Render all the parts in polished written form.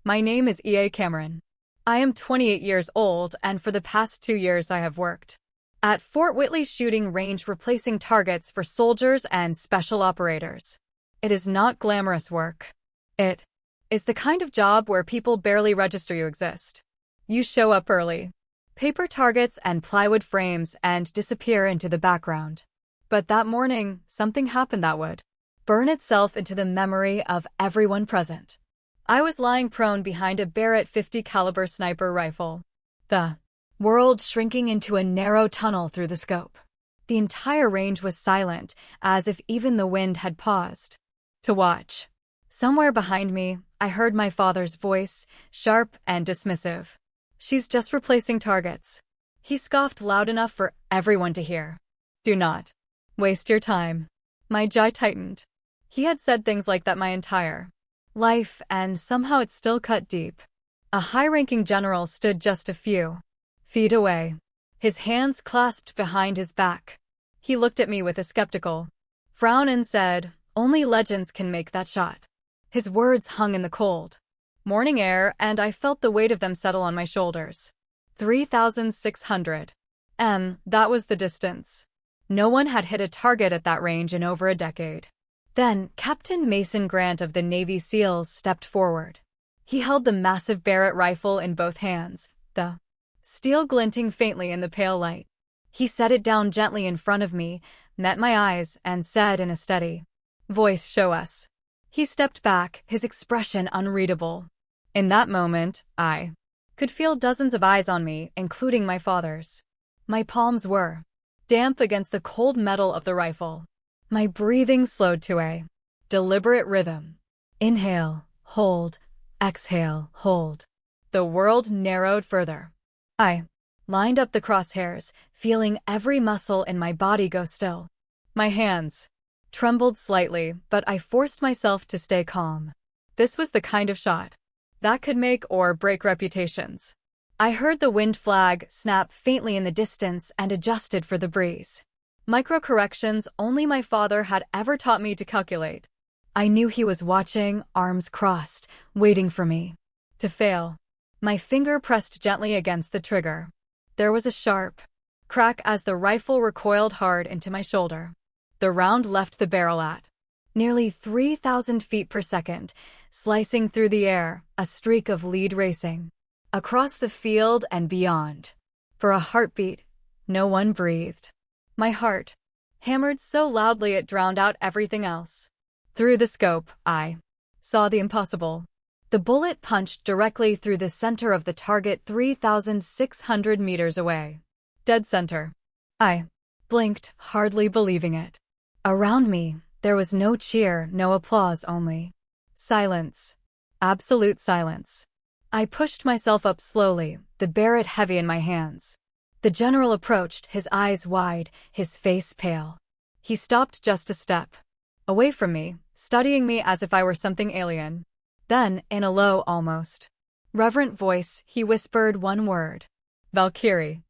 My name is Isla Cameron. I am 28 years old, and for the past 2 years I have worked at Fort Whitley shooting range replacing targets for soldiers and special operators. It is not glamorous work. It is the kind of job where people barely register you exist. You show up early, paper targets and plywood frames, and disappear into the background. But that morning, something happened that would burn itself into the memory of everyone present. I was lying prone behind a Barrett .50 caliber sniper rifle. The world shrinking into a narrow tunnel through the scope. The entire range was silent, as if even the wind had paused to watch. Somewhere behind me, I heard my father's voice, sharp and dismissive. "She's just replacing targets." He scoffed loud enough for everyone to hear. "Do not waste your time." My jaw tightened. He had said things like that my entire life, and somehow it still cut deep. A high-ranking general stood just a few feet away, his hands clasped behind his back. He looked at me with a skeptical frown and said, "Only legends can make that shot." His words hung in the cold morning air, and I felt the weight of them settle on my shoulders. 3,600 m, that was the distance. No one had hit a target at that range in over a decade. Then, Captain Mason Grant of the Navy SEALs stepped forward. He held the massive Barrett rifle in both hands, the steel glinting faintly in the pale light. He set it down gently in front of me, met my eyes, and said in a steady voice, "Show us." He stepped back, his expression unreadable. In that moment, I could feel dozens of eyes on me, including my father's. My palms were damp against the cold metal of the rifle. My breathing slowed to a deliberate rhythm. Inhale, hold, exhale, hold. The world narrowed further. I lined up the crosshairs, feeling every muscle in my body go still. My hands trembled slightly, but I forced myself to stay calm. This was the kind of shot that could make or break reputations. I heard the wind flag snap faintly in the distance and adjusted for the breeze. Micro-corrections only my father had ever taught me to calculate. I knew he was watching, arms crossed, waiting for me to fail. My finger pressed gently against the trigger. There was a sharp crack as the rifle recoiled hard into my shoulder. The round left the barrel at nearly 3,000 feet per second, slicing through the air, a streak of lead racing across the field and beyond. For a heartbeat, no one breathed. My heart hammered so loudly it drowned out everything else. Through the scope, I saw the impossible. The bullet punched directly through the center of the target 3,600 meters away. Dead center. I blinked, hardly believing it. Around me, there was no cheer, no applause, only silence. Absolute silence. I pushed myself up slowly, the Barrett heavy in my hands. The general approached, his eyes wide, his face pale. He stopped just a step away from me, studying me as if I were something alien. Then, in a low, almost reverent voice, he whispered one word: "Valkyrie."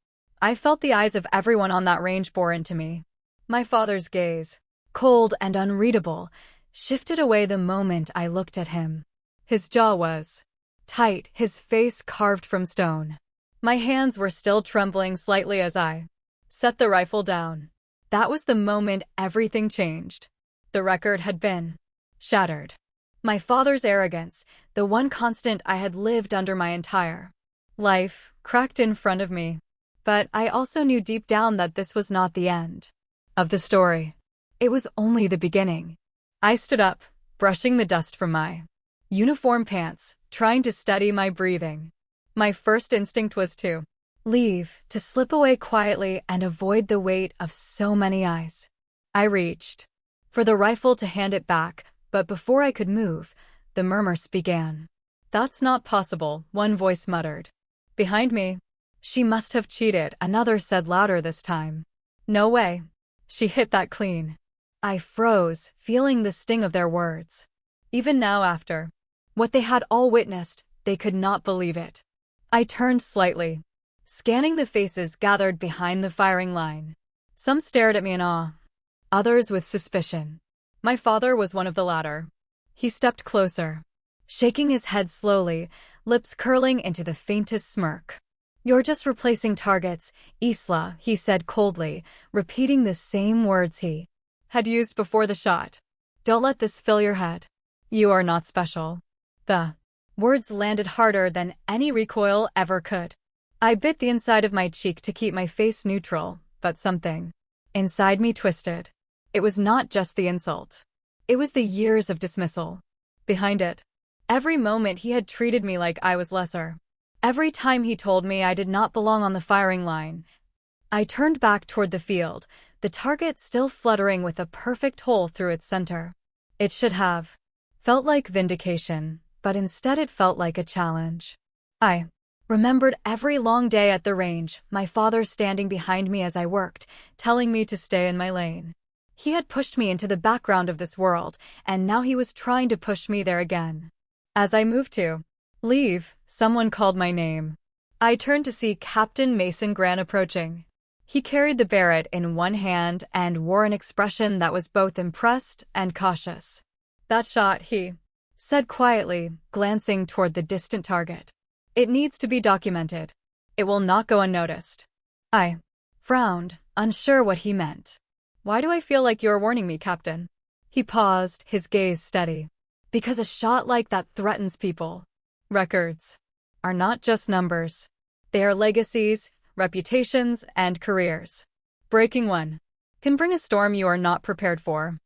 I felt the eyes of everyone on that range bore into me. My father's gaze, cold and unreadable, shifted away the moment I looked at him. His jaw was tight, his face carved from stone. My hands were still trembling slightly as I set the rifle down. That was the moment everything changed. The record had been shattered. My father's arrogance, the one constant I had lived under my entire life, cracked in front of me. But I also knew deep down that this was not the end of the story. It was only the beginning. I stood up, brushing the dust from my uniform pants, trying to steady my breathing. My first instinct was to leave, to slip away quietly and avoid the weight of so many eyes. I reached for the rifle to hand it back, but before I could move, the murmurs began. "That's not possible," one voice muttered. Behind me, "She must have cheated," another said louder this time. "No way. She hit that clean." I froze, feeling the sting of their words. Even now, after what they had all witnessed, they could not believe it. I turned slightly, scanning the faces gathered behind the firing line. Some stared at me in awe, others with suspicion. My father was one of the latter. He stepped closer, shaking his head slowly, lips curling into the faintest smirk. "You're just replacing targets, Isla," he said coldly, repeating the same words he had used before the shot. "Don't let this fill your head. You are not special." The words landed harder than any recoil ever could. I bit the inside of my cheek to keep my face neutral, but something inside me twisted. It was not just the insult. It was the years of dismissal behind it. Every moment he had treated me like I was lesser. Every time he told me I did not belong on the firing line. I turned back toward the field, the target still fluttering with a perfect hole through its center. It should have felt like vindication, but instead it felt like a challenge. I remembered every long day at the range, my father standing behind me as I worked, telling me to stay in my lane. He had pushed me into the background of this world, and now he was trying to push me there again. As I moved to leave, someone called my name. I turned to see Captain Mason Grant approaching. He carried the Barrett in one hand and wore an expression that was both impressed and cautious. "That shot," he said quietly, glancing toward the distant target. "It needs to be documented. It will not go unnoticed." I frowned, unsure what he meant. "Why do I feel like you're warning me, Captain?" He paused, his gaze steady. "Because a shot like that threatens people. Records are not just numbers. They are legacies, reputations, and careers. Breaking one can bring a storm you are not prepared for."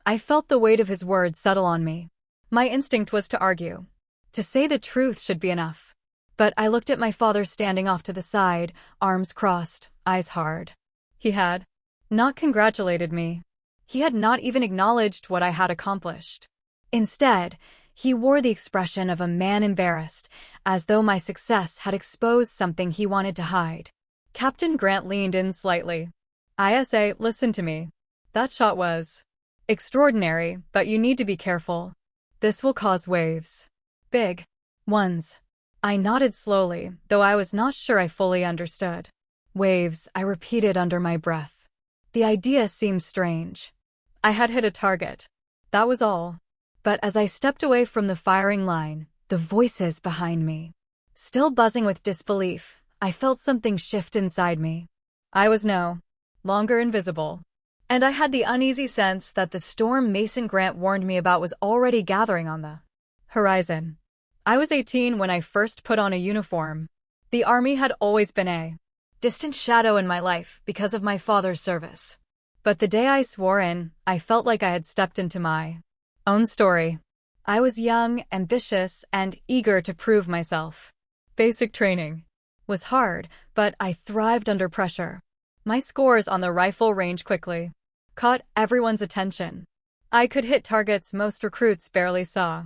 I felt the weight of his words settle on me. My instinct was to argue. To say the truth should be enough. But I looked at my father standing off to the side, arms crossed, eyes hard. He had not congratulated me. He had not even acknowledged what I had accomplished. Instead, he wore the expression of a man embarrassed, as though my success had exposed something he wanted to hide. Captain Grant leaned in slightly. "Isa, listen to me. That shot was extraordinary, but you need to be careful. This will cause waves. Big ones." I nodded slowly, though I was not sure I fully understood. "Waves," I repeated under my breath. The idea seemed strange. I had hit a target. That was all. But as I stepped away from the firing line, the voices behind me still buzzing with disbelief, I felt something shift inside me. I was no longer invisible. And I had the uneasy sense that the storm Mason Grant warned me about was already gathering on the horizon. I was 18 when I first put on a uniform. The Army had always been a distant shadow in my life because of my father's service. But the day I swore in, I felt like I had stepped into my own story. I was young, ambitious, and eager to prove myself. Basic training was hard, but I thrived under pressure. My scores on the rifle range quickly caught everyone's attention. I could hit targets most recruits barely saw.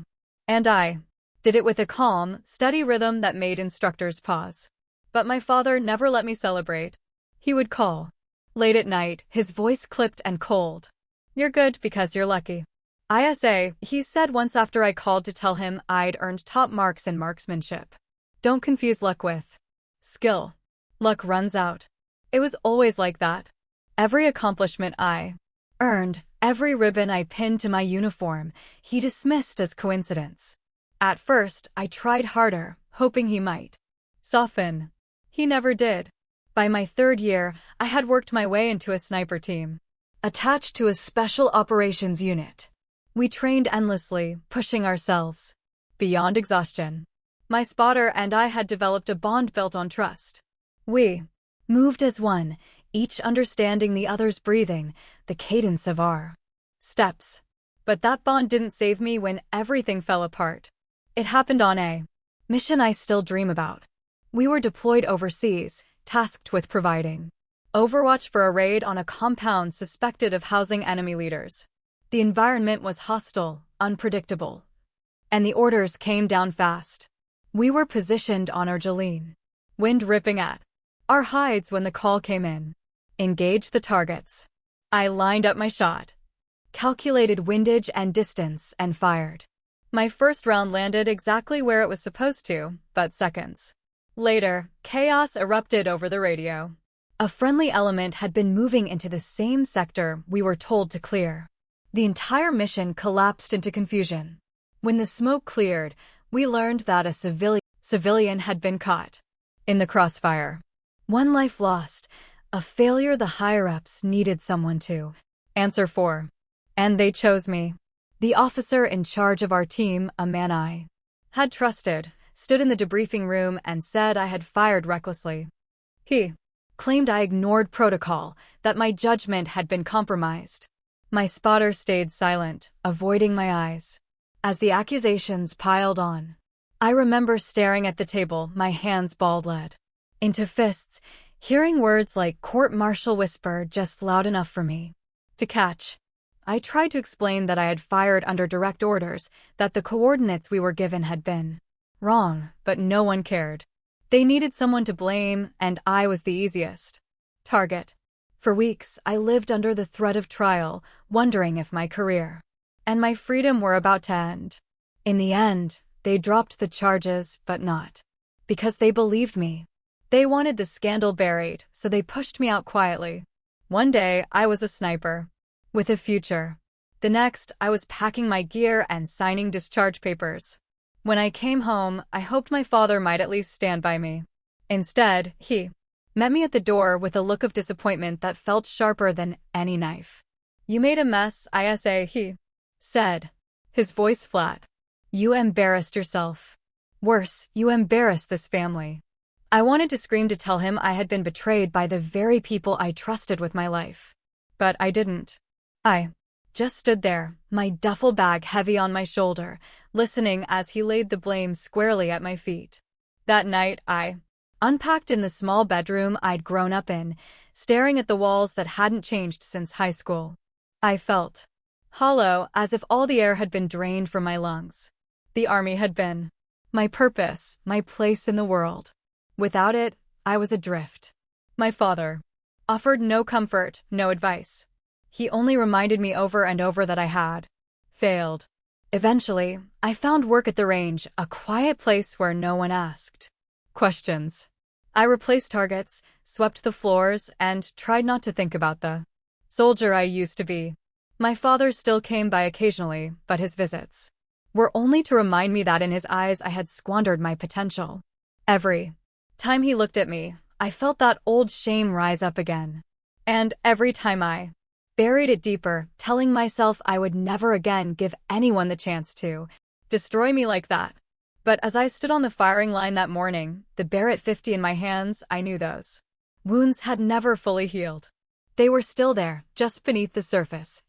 And I did it with a calm, steady rhythm that made instructors pause. But my father never let me celebrate. He would call late at night, his voice clipped and cold. "You're good because you're lucky." "Isa," he said once after I called to tell him I'd earned top marks in marksmanship. "Don't confuse luck with skill. Luck runs out." It was always like that. Every accomplishment I earned, every ribbon I pinned to my uniform, he dismissed as coincidence. At first, I tried harder, hoping he might soften. He never did. By my third year, I had worked my way into a sniper team, attached to a special operations unit. We trained endlessly, pushing ourselves beyond exhaustion. My spotter and I had developed a bond built on trust. We moved as one, each understanding the other's breathing, the cadence of our steps. But that bond didn't save me when everything fell apart. It happened on a mission I still dream about. We were deployed overseas, tasked with providing overwatch for a raid on a compound suspected of housing enemy leaders. The environment was hostile, unpredictable, and the orders came down fast. We were positioned on Argeline, wind ripping at our hides when the call came in. "Engage the targets." I lined up my shot, calculated windage and distance, and fired. My first round landed exactly where it was supposed to, but seconds later, chaos erupted over the radio. A friendly element had been moving into the same sector we were told to clear. The entire mission collapsed into confusion. When the smoke cleared, we learned that a civilian had been caught in the crossfire. One life lost, a failure the higher-ups needed someone to answer for. And they chose me. The officer in charge of our team, a man I had trusted, stood in the debriefing room and said I had fired recklessly. He claimed I ignored protocol, that my judgment had been compromised. My spotter stayed silent, avoiding my eyes. As the accusations piled on, I remember staring at the table, my hands balled lead into fists, hearing words like court-martial whisper just loud enough for me to catch. I tried to explain that I had fired under direct orders, that the coordinates we were given had been wrong, but no one cared. They needed someone to blame, and I was the easiest target. For weeks, I lived under the threat of trial, wondering if my career and my freedom were about to end. In the end, they dropped the charges, but not because they believed me. They wanted the scandal buried, so they pushed me out quietly. One day, I was a sniper with a future. The next, I was packing my gear and signing discharge papers. When I came home, I hoped my father might at least stand by me. Instead, he met me at the door with a look of disappointment that felt sharper than any knife. "You made a mess, Isa," he said, his voice flat. "You embarrassed yourself. Worse, you embarrassed this family." I wanted to scream to tell him I had been betrayed by the very people I trusted with my life. But I didn't. I just stood there, my duffel bag heavy on my shoulder, listening as he laid the blame squarely at my feet. That night, I unpacked in the small bedroom I'd grown up in, staring at the walls that hadn't changed since high school. I felt hollow, as if all the air had been drained from my lungs. The army had been my purpose, my place in the world. Without it, I was adrift. My father offered no comfort, no advice. He only reminded me over and over that I had failed. Eventually, I found work at the range, a quiet place where no one asked questions. I replaced targets, swept the floors, and tried not to think about the soldier I used to be. My father still came by occasionally, but his visits were only to remind me that in his eyes I had squandered my potential. Every time he looked at me, I felt that old shame rise up again. And every time I buried it deeper, telling myself I would never again give anyone the chance to destroy me like that. But as I stood on the firing line that morning, the Barrett 50 in my hands, I knew those wounds had never fully healed. They were still there, just beneath the surface,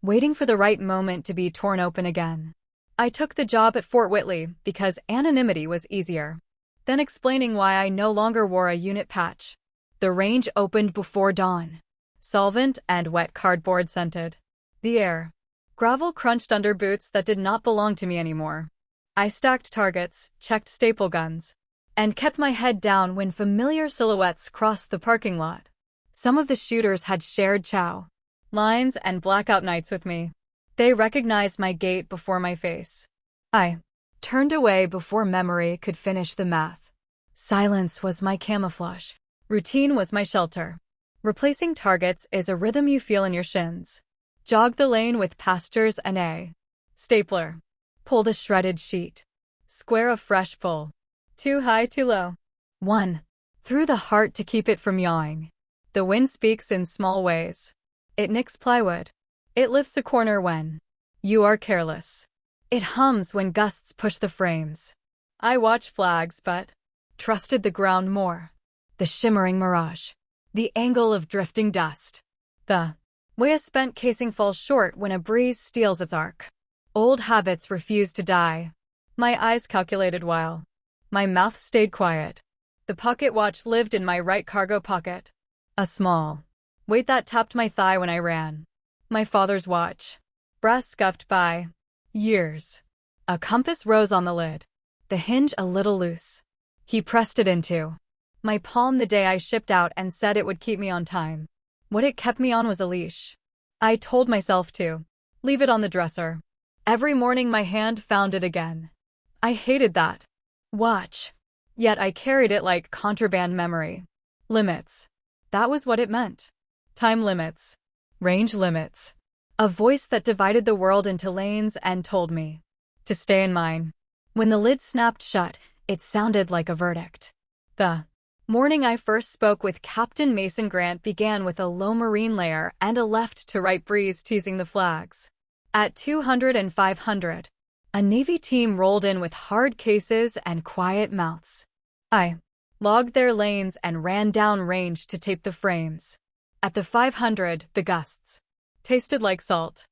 waiting for the right moment to be torn open again. I took the job at Fort Whitley because anonymity was easier than explaining why I no longer wore a unit patch. The range opened before dawn, solvent and wet cardboard scented the air. Gravel crunched under boots that did not belong to me anymore. I stacked targets, checked staple guns, and kept my head down when familiar silhouettes crossed the parking lot. Some of the shooters had shared chow lines and blackout nights with me. They recognized my gait before my face. I turned away before memory could finish the math. Silence was my camouflage. Routine was my shelter. Replacing targets is a rhythm you feel in your shins. Jog the lane with pastures and a stapler. Pull the shredded sheet. Square a fresh pull. Too high, too low. 1. Through the heart to keep it from yawing. The wind speaks in small ways. It nicks plywood. It lifts a corner when you are careless. It hums when gusts push the frames. I watch flags but trusted the ground more. The shimmering mirage. The angle of drifting dust. The way a spent casing falls short when a breeze steals its arc. Old habits refused to die. My eyes calculated while my mouth stayed quiet. The pocket watch lived in my right cargo pocket. A small weight that tapped my thigh when I ran. My father's watch. Brass scuffed by years. A compass rose on the lid. The hinge a little loose. He pressed it into my palm the day I shipped out and said it would keep me on time. What it kept me on was a leash. I told myself to leave it on the dresser. Every morning my hand found it again. I hated that watch. Yet I carried it like contraband memory. Limits. That was what it meant. Time limits. Range limits. A voice that divided the world into lanes and told me, to stay in mine. When the lid snapped shut, it sounded like a verdict. The morning I first spoke with Captain Mason Grant began with a low marine layer and a left-to-right breeze teasing the flags. At 200 and 500, a Navy team rolled in with hard cases and quiet mouths. I logged their lanes and ran down range to tape the frames. At the 500, the gusts tasted like salt.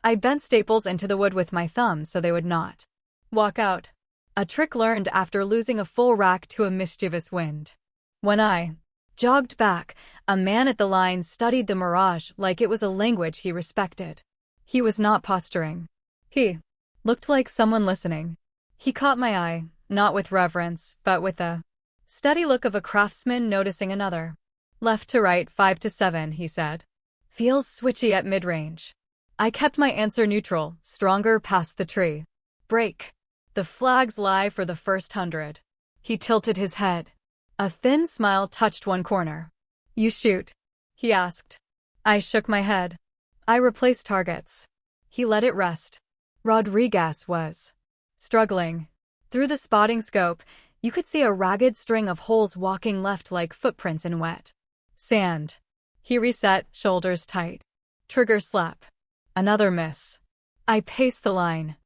I bent staples into the wood with my thumb so they would not walk out, a trick learned after losing a full rack to a mischievous wind. When I jogged back, a man at the line studied the mirage like it was a language he respected. He was not posturing. He looked like someone listening. He caught my eye, not with reverence, but with a steady look of a craftsman noticing another. Left to right, 5 to 7, he said. Feels switchy at mid-range. I kept my answer neutral, stronger past the tree. Break. The flags lie for the first 100. He tilted his head. A thin smile touched one corner. You shoot? He asked. I shook my head. I replaced targets. He let it rest. Rodriguez was struggling. Through the spotting scope, you could see a ragged string of holes walking left like footprints in wet sand. He reset, shoulders tight. Trigger slap. Another miss. I paced the line.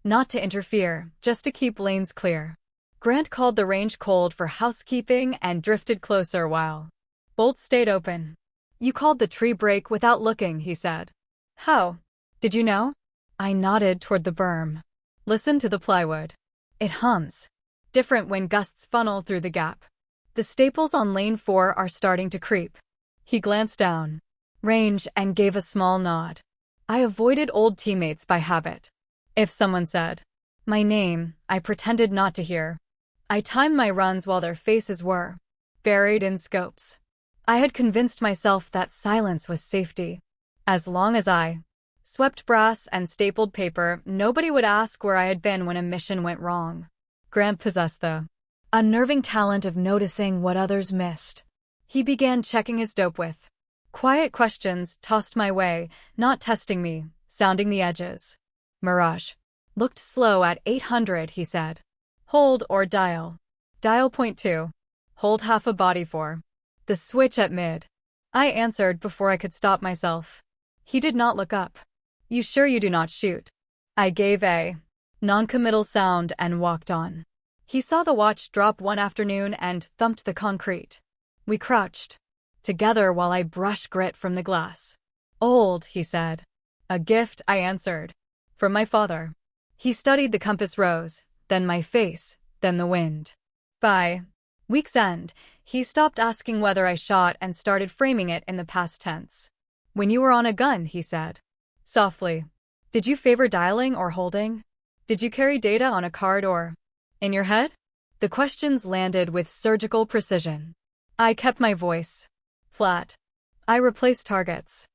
Not to interfere, just to keep lanes clear. Grant called the range cold for housekeeping and drifted closer while bolts stayed open. You called the tree break without looking, he said. How? Did you know? I nodded toward the berm. Listen to the plywood. It hums. Different when gusts funnel through the gap. The staples on lane 4 are starting to creep. He glanced down. Range and gave a small nod. I avoided old teammates by habit. If someone said my name, I pretended not to hear. I timed my runs while their faces were buried in scopes. I had convinced myself that silence was safety. As long as I swept brass and stapled paper, nobody would ask where I had been when a mission went wrong. Grant possessed the unnerving talent of noticing what others missed. He began checking his dope with quiet questions tossed my way, not testing me, sounding the edges. Mirage. Looked slow at 800, he said. Hold or dial. Dial .2. Hold half a body for the switch at mid. I answered before I could stop myself. He did not look up. You sure you do not shoot? I gave a non-committal sound and walked on. He saw the watch drop one afternoon and thumped the concrete. We crouched together while I brushed grit from the glass. Old, he said. A gift, I answered. From my father. He studied the compass rose, then my face, then the wind. By week's end, he stopped asking whether I shot and started framing it in the past tense. When you were on a gun, he said. Softly. Did you favor dialing or holding? Did you carry data on a card or in your head? The questions landed with surgical precision. I kept my voice flat. I replace targets.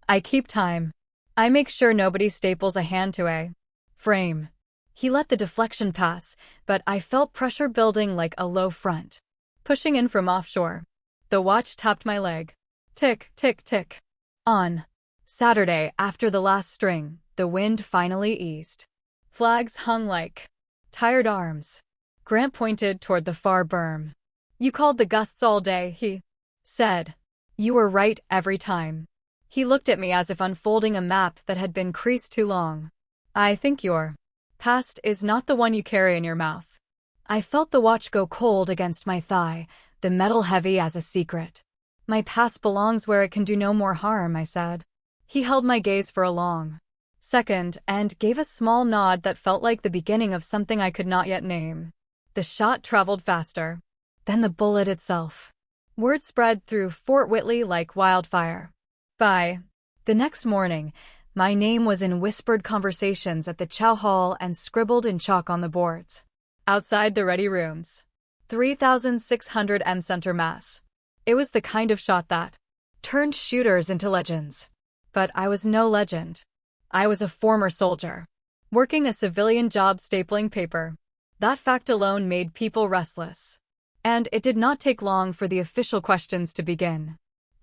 I keep time. I make sure nobody staples a hand to a frame. He let the deflection pass, but I felt pressure building like a low front. Pushing in from offshore. The watch tapped my leg. Tick, tick, tick. On Saturday, after the last string, the wind finally eased. Flags hung like tired arms. Grant pointed toward the far berm. You called the gusts all day, he said. You were right every time. He looked at me as if unfolding a map that had been creased too long. I think your past is not the one you carry in your mouth. I felt the watch go cold against my thigh, the metal heavy as a secret. My past belongs where it can do no more harm, I said. He held my gaze for a long second and gave a small nod that felt like the beginning of something I could not yet name. The shot traveled faster than the bullet itself. Word spread through Fort Whitley like wildfire. By the next morning, my name was in whispered conversations at the chow hall and scribbled in chalk on the boards. Outside the ready rooms. 3,600 M Center Mass. It was the kind of shot that turned shooters into legends. But I was no legend. I was a former soldier, working a civilian job stapling paper. That fact alone made people restless. And it did not take long for the official questions to begin.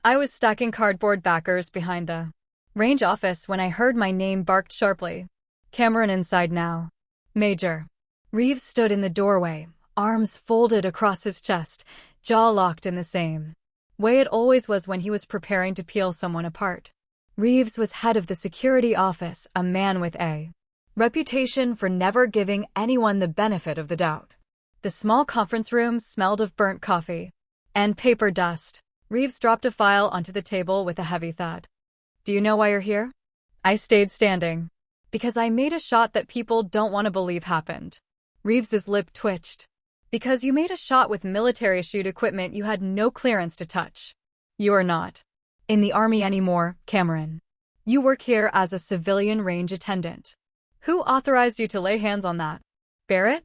I was stacking cardboard backers behind the range office when I heard my name barked sharply. Cameron inside now. Major. Reeves stood in the doorway, arms folded across his chest, jaw locked in the same way it always was when he was preparing to peel someone apart. Reeves was head of the security office, a man with a reputation for never giving anyone the benefit of the doubt. The small conference room smelled of burnt coffee and paper dust. Reeves dropped a file onto the table with a heavy thud. Do you know why you're here? I stayed standing. Because I made a shot that people don't want to believe happened. Reeves's lip twitched. Because you made a shot with military-issued equipment you had no clearance to touch. You are not in the Army anymore, Cameron. You work here as a civilian range attendant. Who authorized you to lay hands on that? Barrett?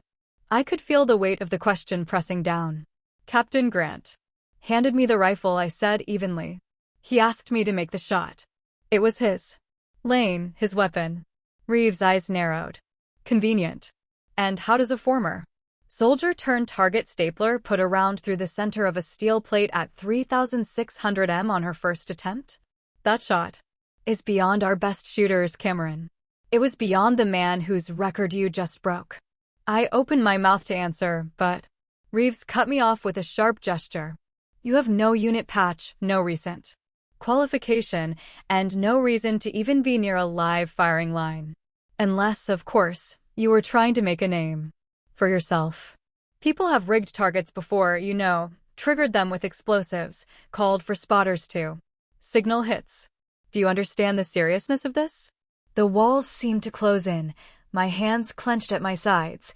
I could feel the weight of the question pressing down. Captain Grant handed me the rifle, I said evenly. He asked me to make the shot. It was his lane, his weapon. Reeves' eyes narrowed. Convenient. And how does a former soldier turn target stapler put a round through the center of a steel plate at 3,600 m on her first attempt? That shot is beyond our best shooters, Cameron. It was beyond the man whose record you just broke. I opened my mouth to answer, but Reeves cut me off with a sharp gesture. You have no unit patch, no recent qualification, and no reason to even be near a live firing line. Unless, of course, you were trying to make a name for yourself. People have rigged targets before, you know, triggered them with explosives, called for spotters to signal hits. Do you understand the seriousness of this? The walls seemed to close in, my hands clenched at my sides.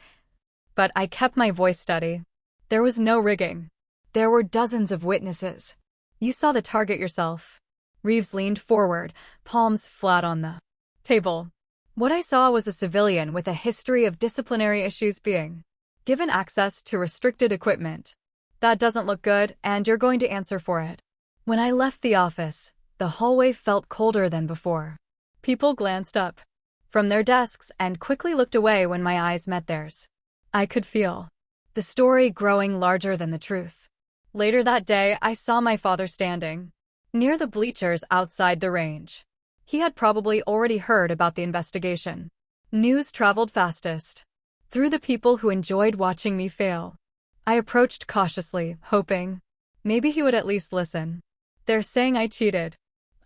But I kept my voice steady. There was no rigging. There were dozens of witnesses. You saw the target yourself. Reeves leaned forward, palms flat on the table. What I saw was a civilian with a history of disciplinary issues being given access to restricted equipment. That doesn't look good, and you're going to answer for it. When I left the office, the hallway felt colder than before. People glanced up from their desks and quickly looked away when my eyes met theirs. I could feel the story growing larger than the truth. Later that day, I saw my father standing near the bleachers outside the range. He had probably already heard about the investigation. News traveled fastest through the people who enjoyed watching me fail. I approached cautiously, hoping maybe he would at least listen. They're saying I cheated.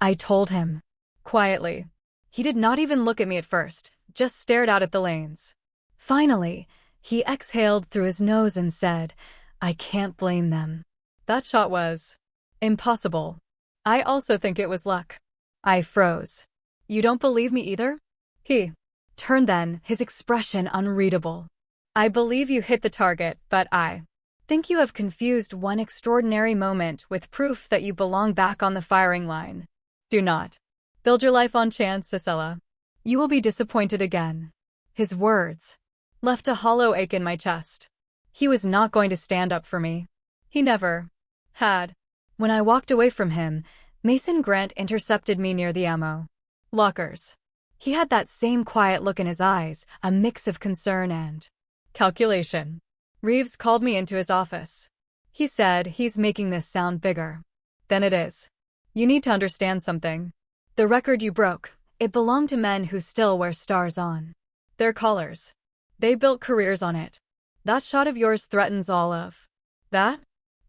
I told him quietly. He did not even look at me at first, just stared out at the lanes. Finally, he exhaled through his nose and said, I can't blame them. That shot was impossible. I also think it was luck. I froze. You don't believe me either? He turned then, his expression unreadable. I believe you hit the target, but I think you have confused one extraordinary moment with proof that you belong back on the firing line. Do not build your life on chance, Isla. You will be disappointed again. His words left a hollow ache in my chest. He was not going to stand up for me. He never had. When I walked away from him, Mason Grant intercepted me near the ammo lockers. He had that same quiet look in his eyes, a mix of concern and calculation. Reeves called me into his office. He said, he's making this sound bigger than it is. You need to understand something. The record you broke, it belonged to men who still wear stars on their collars. They built careers on it. That shot of yours threatens all of that?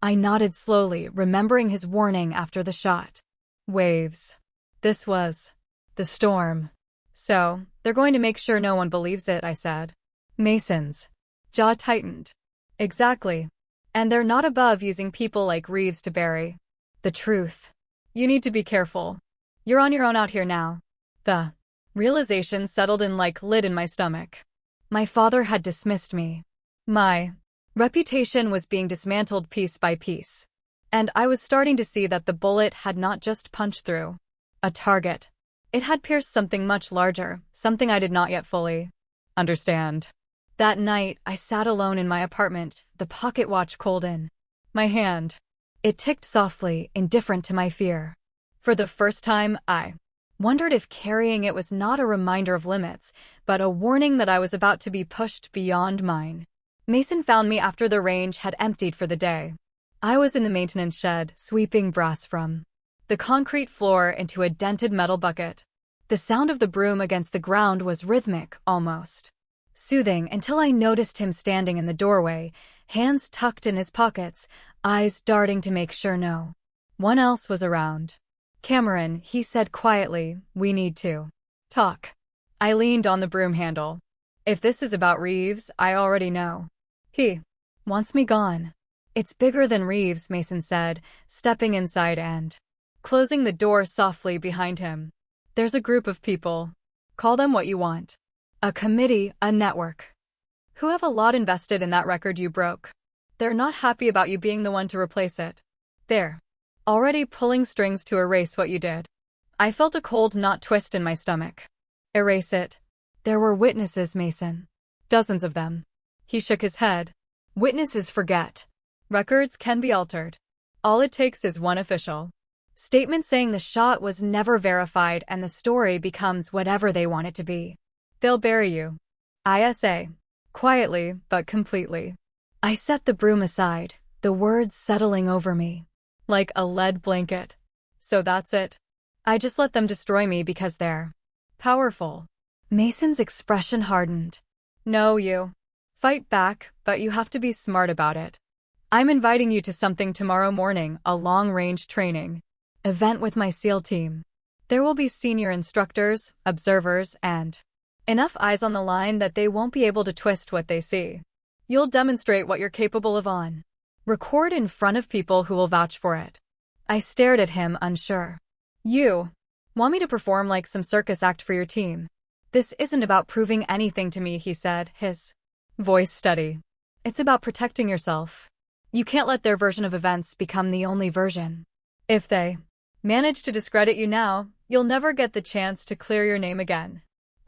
I nodded slowly, remembering his warning after the shot. Waves. This was the storm. So, they're going to make sure no one believes it, I said. Mason's jaw tightened. Exactly. And they're not above using people like Reeves to bury the truth. You need to be careful. You're on your own out here now. The realization settled in like lid in my stomach. My father had dismissed me. My reputation was being dismantled piece by piece. And I was starting to see that the bullet had not just punched through a target. It had pierced something much larger, something I did not yet fully understand. That night, I sat alone in my apartment, the pocket watch cold in my hand. It ticked softly, indifferent to my fear. For the first time, I wondered if carrying it was not a reminder of limits, but a warning that I was about to be pushed beyond mine. Mason found me after the range had emptied for the day. I was in the maintenance shed, sweeping brass from the concrete floor into a dented metal bucket. The sound of the broom against the ground was rhythmic, almost soothing until I noticed him standing in the doorway, hands tucked in his pockets, eyes darting to make sure no one else was around. Cameron, he said quietly, we need to talk. I leaned on the broom handle. If this is about Reeves, I already know. He wants me gone. It's bigger than Reeves, Mason said, stepping inside and closing the door softly behind him. There's a group of people. Call them what you want. A committee, a network. Who have a lot invested in that record you broke. They're not happy about you being the one to replace it. They're already pulling strings to erase what you did. I felt a cold knot twist in my stomach. Erase it. There were witnesses, Mason. Dozens of them. He shook his head. Witnesses forget. Records can be altered. All it takes is one official statement saying the shot was never verified and the story becomes whatever they want it to be. They'll bury you. ISA. Quietly, but completely. I set the broom aside, the words settling over me like a lead blanket. So that's it. I just let them destroy me because they're powerful. Mason's expression hardened. No, you fight back, but you have to be smart about it. I'm inviting you to something tomorrow morning, a long-range training event with my SEAL team. There will be senior instructors, observers, and enough eyes on the line that they won't be able to twist what they see. You'll demonstrate what you're capable of on record in front of people who will vouch for it. I stared at him, unsure. You want me to perform like some circus act for your team? This isn't about proving anything to me, he said, his voice steady. It's about protecting yourself. You can't let their version of events become the only version. If they manage to discredit you now, you'll never get the chance to clear your name again.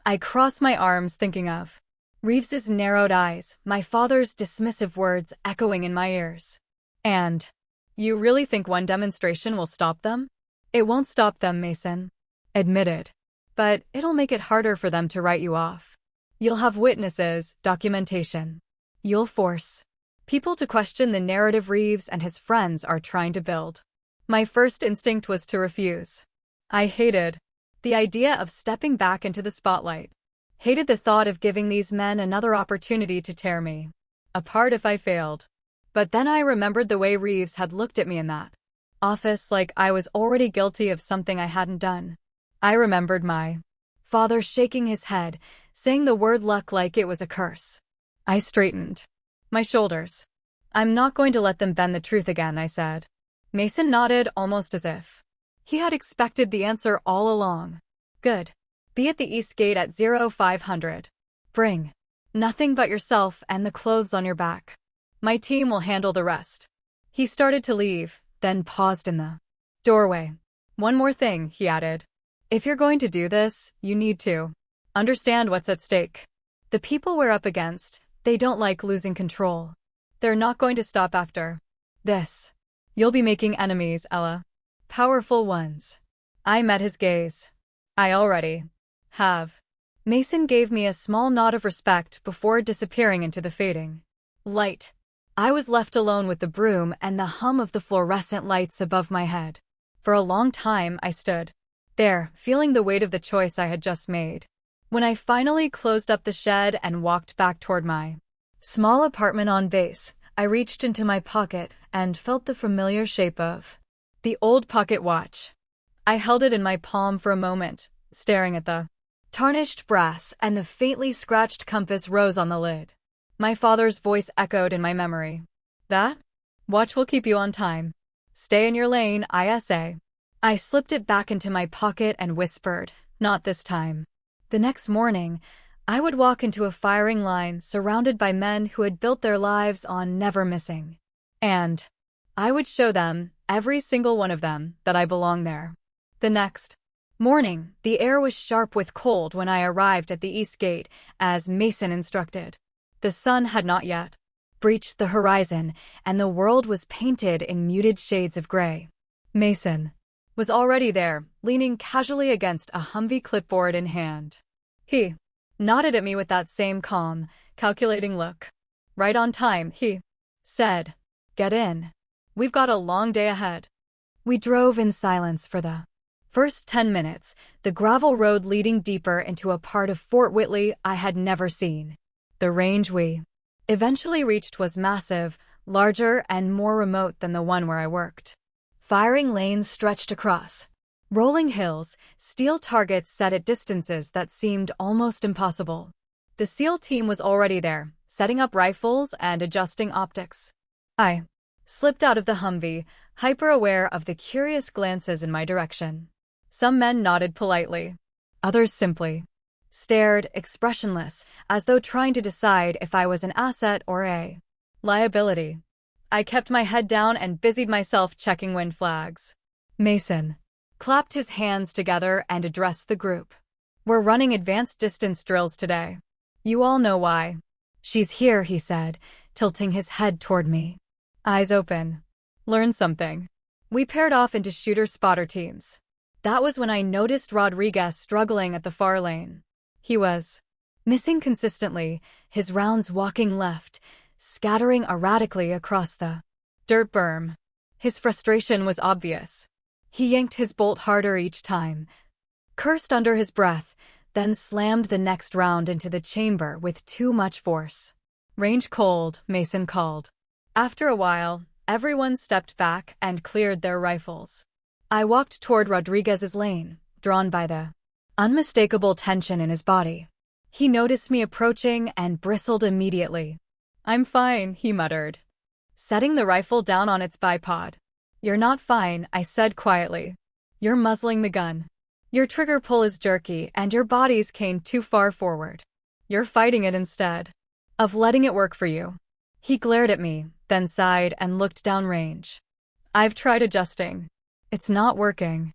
I crossed my arms thinking of Reeves's narrowed eyes, my father's dismissive words echoing in my ears. And you really think one demonstration will stop them? It won't stop them, Mason admitted. But it'll make it harder for them to write you off. You'll have witnesses, documentation. You'll force people to question the narrative Reeves and his friends are trying to build. My first instinct was to refuse. I hated the idea of stepping back into the spotlight. Hated the thought of giving these men another opportunity to tear me apart if I failed. But then I remembered the way Reeves had looked at me in that office, like I was already guilty of something I hadn't done. I remembered my father shaking his head, saying the word luck like it was a curse. I straightened my shoulders. I'm not going to let them bend the truth again, I said. Mason nodded, almost as if he had expected the answer all along. Good. Be at the East Gate at 0500. Bring nothing but yourself and the clothes on your back. My team will handle the rest. He started to leave, then paused in the doorway. One more thing, he added. If you're going to do this, you need to understand what's at stake. The people we're up against, they don't like losing control. They're not going to stop after this. You'll be making enemies, Ella. Powerful ones. I met his gaze. I already have. Mason gave me a small nod of respect before disappearing into the fading light. I was left alone with the broom and the hum of the fluorescent lights above my head. For a long time, I stood there, feeling the weight of the choice I had just made. When I finally closed up the shed and walked back toward my small apartment on base, I reached into my pocket and felt the familiar shape of the old pocket watch. I held it in my palm for a moment, staring at the tarnished brass and the faintly scratched compass rose on the lid. My father's voice echoed in my memory. That watch will keep you on time. Stay in your lane, ISA. I slipped it back into my pocket and whispered, not this time. The next morning, I would walk into a firing line surrounded by men who had built their lives on never missing. And I would show them, every single one of them, that I belong there. The next morning, the air was sharp with cold when I arrived at the East Gate, as Mason instructed. The sun had not yet breached the horizon, and the world was painted in muted shades of gray. Mason was already there, leaning casually against a Humvee, clipboard in hand. He nodded at me with that same calm, calculating look. Right on time, he said. Get in. We've got a long day ahead. We drove in silence for the first 10 minutes, the gravel road leading deeper into a part of Fort Whitley I had never seen. The range we eventually reached was massive, larger and more remote than the one where I worked. Firing lanes stretched across rolling hills, steel targets set at distances that seemed almost impossible. The SEAL team was already there, setting up rifles and adjusting optics. I slipped out of the Humvee, hyper-aware of the curious glances in my direction. Some men nodded politely. Others simply stared, expressionless, as though trying to decide if I was an asset or a liability. I kept my head down and busied myself checking wind flags. Mason clapped his hands together and addressed the group. We're running advanced distance drills today. You all know why. She's here, he said, tilting his head toward me. Eyes open. Learn something. We paired off into shooter-spotter teams. That was when I noticed Rodriguez struggling at the far lane. He was missing consistently, his rounds walking left, scattering erratically across the dirt berm. His frustration was obvious. He yanked his bolt harder each time, cursed under his breath, then slammed the next round into the chamber with too much force. Range cold, Mason called. After a while, everyone stepped back and cleared their rifles. I walked toward Rodriguez's lane, drawn by the unmistakable tension in his body. He noticed me approaching and bristled immediately. I'm fine, he muttered, setting the rifle down on its bipod. You're not fine, I said quietly. You're muzzling the gun. Your trigger pull is jerky and your body's caned too far forward. You're fighting it instead of letting it work for you. He glared at me, then sighed and looked downrange. I've tried adjusting. It's not working.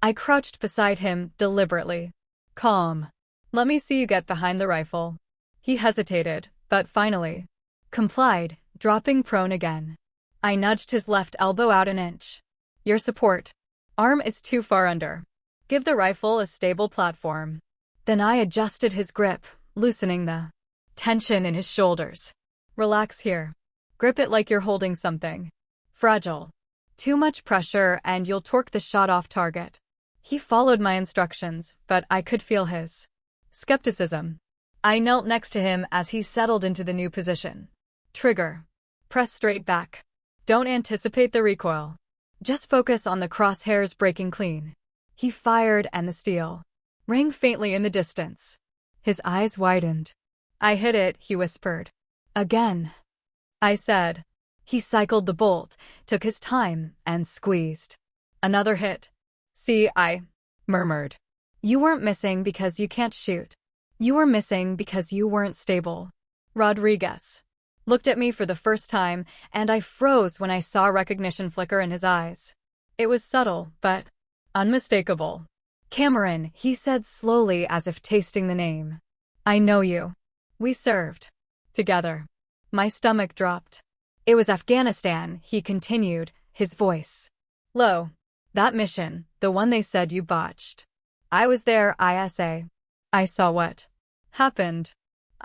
I crouched beside him deliberately. Calm. Let me see you get behind the rifle. He hesitated, but finally complied, dropping prone again. I nudged his left elbow out an inch. Your support arm is too far under. Give the rifle a stable platform. Then I adjusted his grip, loosening the tension in his shoulders. Relax here. Grip it like you're holding something fragile. Too much pressure and you'll torque the shot off target. He followed my instructions, but I could feel his skepticism. I knelt next to him as he settled into the new position. Trigger. Press straight back. Don't anticipate the recoil. Just focus on the crosshairs breaking clean. He fired and the steel rang faintly in the distance. His eyes widened. I hit it, he whispered. Again, I said. He cycled the bolt, took his time, and squeezed. Another hit. See, I murmured. You weren't missing because you can't shoot. You were missing because you weren't stable. Rodriguez looked at me for the first time, and I froze when I saw recognition flicker in his eyes. It was subtle, but unmistakable. Cameron, he said slowly as if tasting the name. I know you. We served together. My stomach dropped. It was Afghanistan, he continued, his voice low. That mission, the one they said you botched. I was there, ISA. I saw what happened.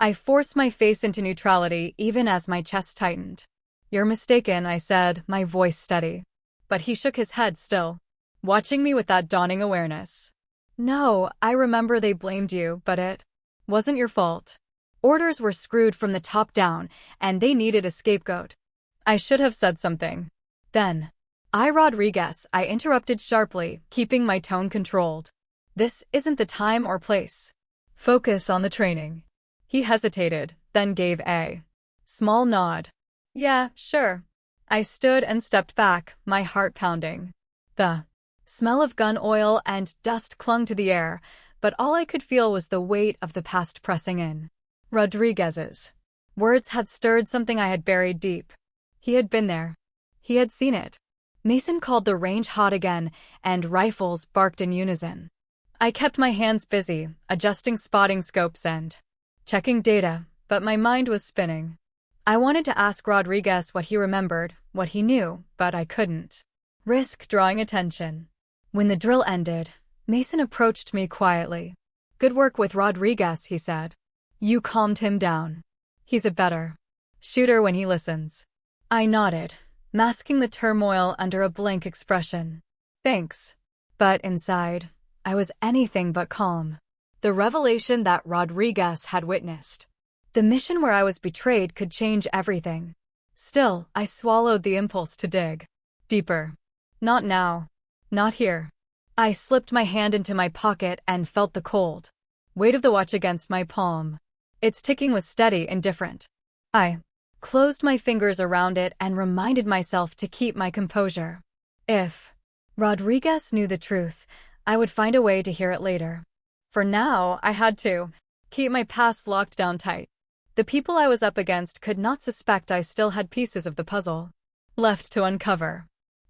I forced my face into neutrality even as my chest tightened. You're mistaken, I said, my voice steady. But he shook his head still, watching me with that dawning awareness. No, I remember they blamed you, but it wasn't your fault. Orders were screwed from the top down, and they needed a scapegoat. I should have said something. Then, Rodriguez, I interrupted sharply, keeping my tone controlled. This isn't the time or place. Focus on the training. He hesitated, then gave a small nod. Yeah, sure. I stood and stepped back, my heart pounding. The smell of gun oil and dust clung to the air, but all I could feel was the weight of the past pressing in. Rodriguez's words had stirred something I had buried deep. He had been there. He had seen it. Mason called the range hot again, and rifles barked in unison. I kept my hands busy, adjusting spotting scopes and checking data, but my mind was spinning. I wanted to ask Rodriguez what he remembered, what he knew, but I couldn't risk drawing attention. When the drill ended, Mason approached me quietly. Good work with Rodriguez, he said. You calmed him down. He's a better shooter when he listens. I nodded, masking the turmoil under a blank expression. Thanks. But inside, I was anything but calm. The revelation that Rodriguez had witnessed, the The mission where I was betrayed could change everything. Still, I swallowed the impulse to dig deeper. Not now. Not here. I slipped my hand into my pocket and felt the cold weight of the watch against my palm. Its ticking was steady and different. I closed my fingers around it and reminded myself to keep my composure. If Rodriguez knew the truth, I would find a way to hear it later. For now, I had to keep my past locked down tight. The people I was up against could not suspect I still had pieces of the puzzle left to uncover.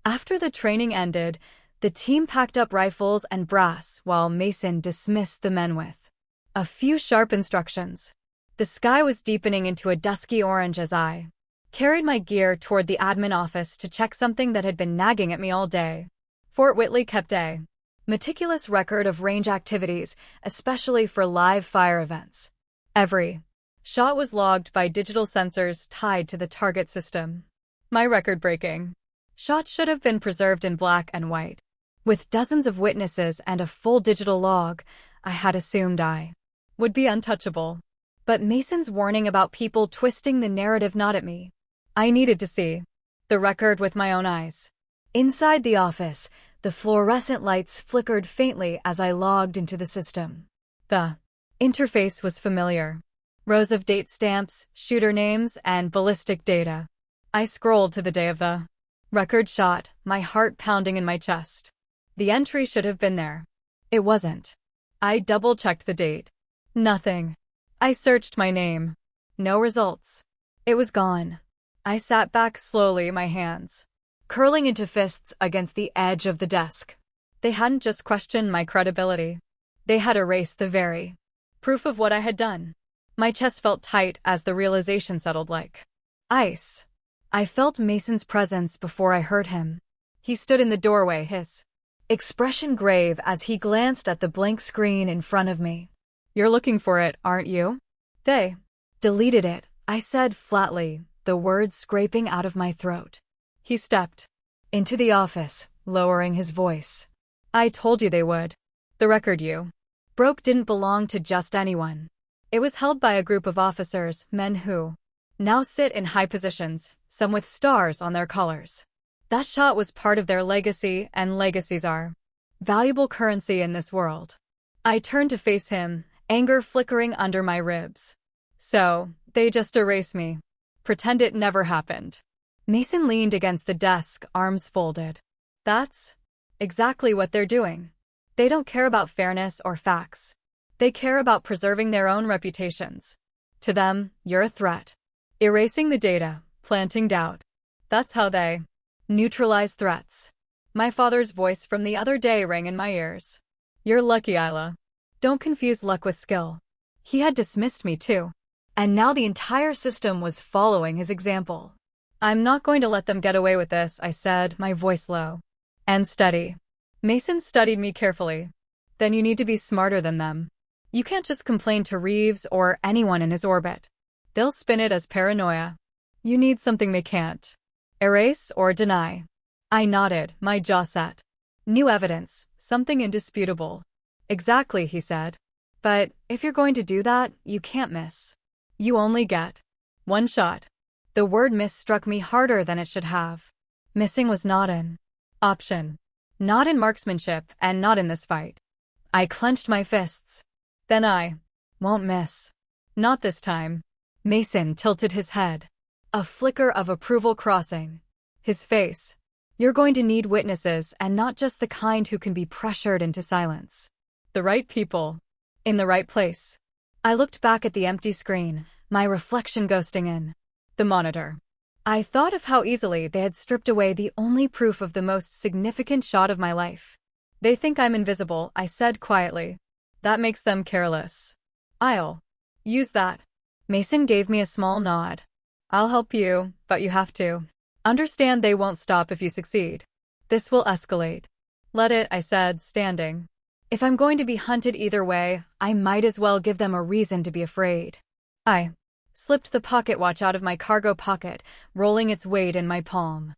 After the training ended, the team packed up rifles and brass while Mason dismissed the men with a few sharp instructions. The sky was deepening into a dusky orange as I carried my gear toward the admin office to check something that had been nagging at me all day. Fort Whitley kept a meticulous record of range activities, especially for live fire events. Every shot was logged by digital sensors tied to the target system. My record-breaking shot should have been preserved in black and white. With dozens of witnesses and a full digital log, I had assumed I would be untouchable. But Mason's warning about people twisting the narrative gnawed at me. I needed to see the record with my own eyes. Inside the office, the fluorescent lights flickered faintly as I logged into the system. The interface was familiar. Rows of date stamps, shooter names, and ballistic data. I scrolled to the day of the record shot, my heart pounding in my chest. The entry should have been there. It wasn't. I double-checked the date. Nothing. I searched my name. No results. It was gone. I sat back slowly, my hands curling into fists against the edge of the desk. They hadn't just questioned my credibility. They had erased the very proof of what I had done. My chest felt tight as the realization settled like ice. I felt Mason's presence before I heard him. He stood in the doorway, his expression grave as he glanced at the blank screen in front of me. "You're looking for it, aren't you?" "They deleted it," I said flatly, the words scraping out of my throat. He stepped into the office, lowering his voice. "I told you they would. The record you broke didn't belong to just anyone. It was held by a group of officers, men who now sit in high positions, some with stars on their collars. That shot was part of their legacy, and legacies are valuable currency in this world." I turned to face him, anger flickering under my ribs. "So, they just erase me. Pretend it never happened." Mason leaned against the desk, arms folded. "That's exactly what they're doing. They don't care about fairness or facts. They care about preserving their own reputations. To them, you're a threat. Erasing the data, planting doubt. That's how they neutralize threats." My father's voice from the other day rang in my ears. "You're lucky, Isla. Don't confuse luck with skill." He had dismissed me too. And now the entire system was following his example. "I'm not going to let them get away with this," I said, my voice low and steady. Mason studied me carefully. "Then you need to be smarter than them. You can't just complain to Reeves or anyone in his orbit. They'll spin it as paranoia. You need something they can't. Erase or deny." I nodded, my jaw set. "New evidence, something indisputable." "Exactly," he said. "But if you're going to do that, you can't miss. You only get one shot." The word miss struck me harder than it should have. Missing was not an option. Not in marksmanship, and not in this fight. I clenched my fists. "Then I won't miss. Not this time." Mason tilted his head. A flicker of approval crossing his face. "You're going to need witnesses, and not just the kind who can be pressured into silence. The right people. In the right place." I looked back at the empty screen, my reflection ghosting in the monitor. I thought of how easily they had stripped away the only proof of the most significant shot of my life. "They think I'm invisible," I said quietly. "That makes them careless. I'll use that." Mason gave me a small nod. "I'll help you, but you have to understand they won't stop if you succeed. This will escalate." "Let it," I said, standing. "If I'm going to be hunted either way, I might as well give them a reason to be afraid." I slipped the pocket watch out of my cargo pocket, rolling its weight in my palm.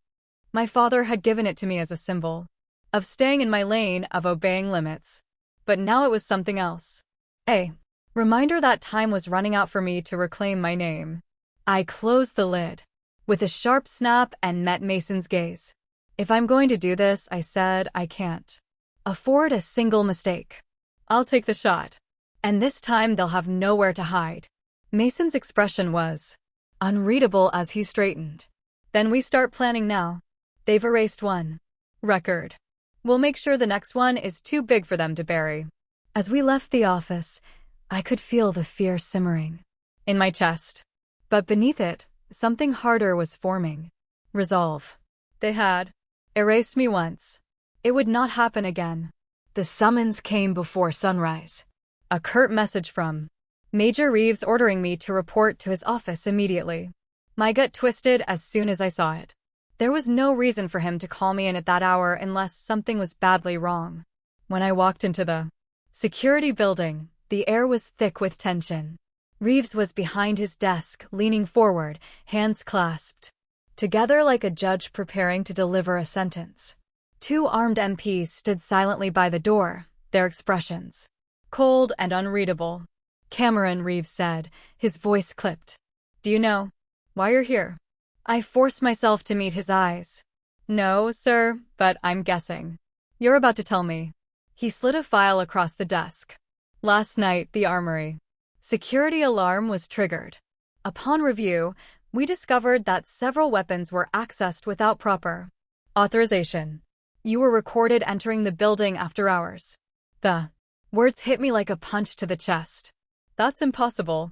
My father had given it to me as a symbol of staying in my lane, of obeying limits. But now it was something else. A Reminder that time was running out for me to reclaim my name. I closed the lid with a sharp snap and met Mason's gaze. If I'm going to do this, I said, I can't afford a single mistake. I'll take the shot. And this time they'll have nowhere to hide. Mason's expression was unreadable as he straightened. Then we start planning now. They've erased one record. We'll make sure the next one is too big for them to bury. As we left the office, I could feel the fear simmering in my chest. But beneath it, something harder was forming. Resolve. They had erased me once. It would not happen again. The summons came before sunrise. A curt message from Major Reeves ordering me to report to his office immediately. My gut twisted as soon as I saw it. There was no reason for him to call me in at that hour unless something was badly wrong. When I walked into the security building, the air was thick with tension. Reeves was behind his desk, leaning forward, hands clasped together like a judge preparing to deliver a sentence. Two armed MPs stood silently by the door, their expressions cold and unreadable. Cameron, Reeves said, his voice clipped. Do you know why you're here? I forced myself to meet his eyes. No, sir, but I'm guessing. You're about to tell me. He slid a file across the desk. Last night, the armory security alarm was triggered. Upon review, we discovered that several weapons were accessed without proper authorization. You were recorded entering the building after hours. The words hit me like a punch to the chest. That's impossible.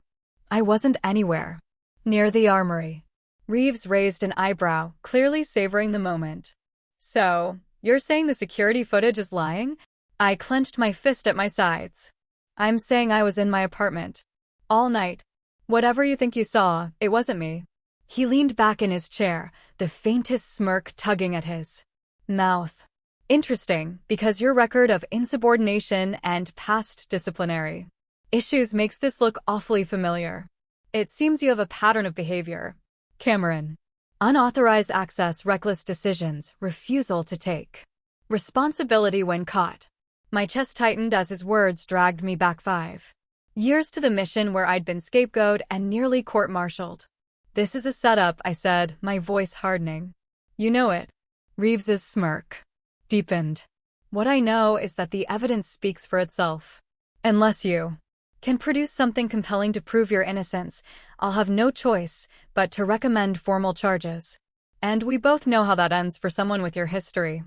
I wasn't anywhere near the armory. Reeves raised an eyebrow, clearly savoring the moment. So, you're saying the security footage is lying? I clenched my fist at my sides. I'm saying I was in my apartment all night. Whatever you think you saw, it wasn't me. He leaned back in his chair, the faintest smirk tugging at his mouth. Interesting, because your record of insubordination and past disciplinary issues makes this look awfully familiar. It seems you have a pattern of behavior. Cameron. Unauthorized access, reckless decisions, refusal to take responsibility when caught. My chest tightened as his words dragged me back 5 years to the mission where I'd been scapegoated and nearly court-martialed. This is a setup, I said, my voice hardening. You know it. Reeves's smirk deepened. What I know is that the evidence speaks for itself. Unless you can produce something compelling to prove your innocence, I'll have no choice but to recommend formal charges. And we both know how that ends for someone with your history.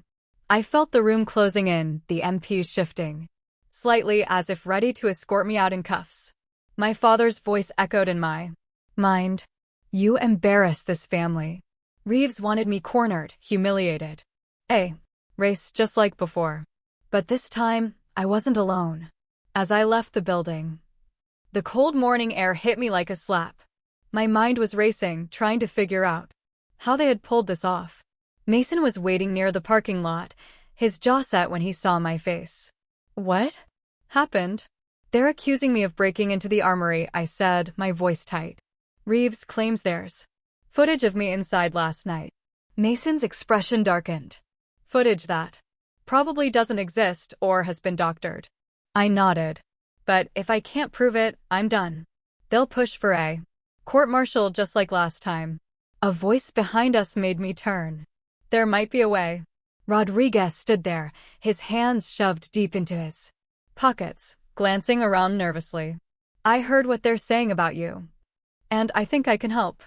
I felt the room closing in, the MPs shifting slightly as if ready to escort me out in cuffs. My father's voice echoed in my mind. You embarrass this family. Reeves wanted me cornered, humiliated. Race just like before. But this time, I wasn't alone. As I left the building, the cold morning air hit me like a slap. My mind was racing, trying to figure out how they had pulled this off. Mason was waiting near the parking lot, his jaw set when he saw my face. What happened? They're accusing me of breaking into the armory, I said, my voice tight. Reeves claims there's footage of me inside last night. Mason's expression darkened. Footage that probably doesn't exist or has been doctored. I nodded. But if I can't prove it, I'm done. They'll push for a court-martial just like last time. A voice behind us made me turn. There might be a way. Rodriguez stood there, his hands shoved deep into his pockets, glancing around nervously. I heard what they're saying about you. And I think I can help.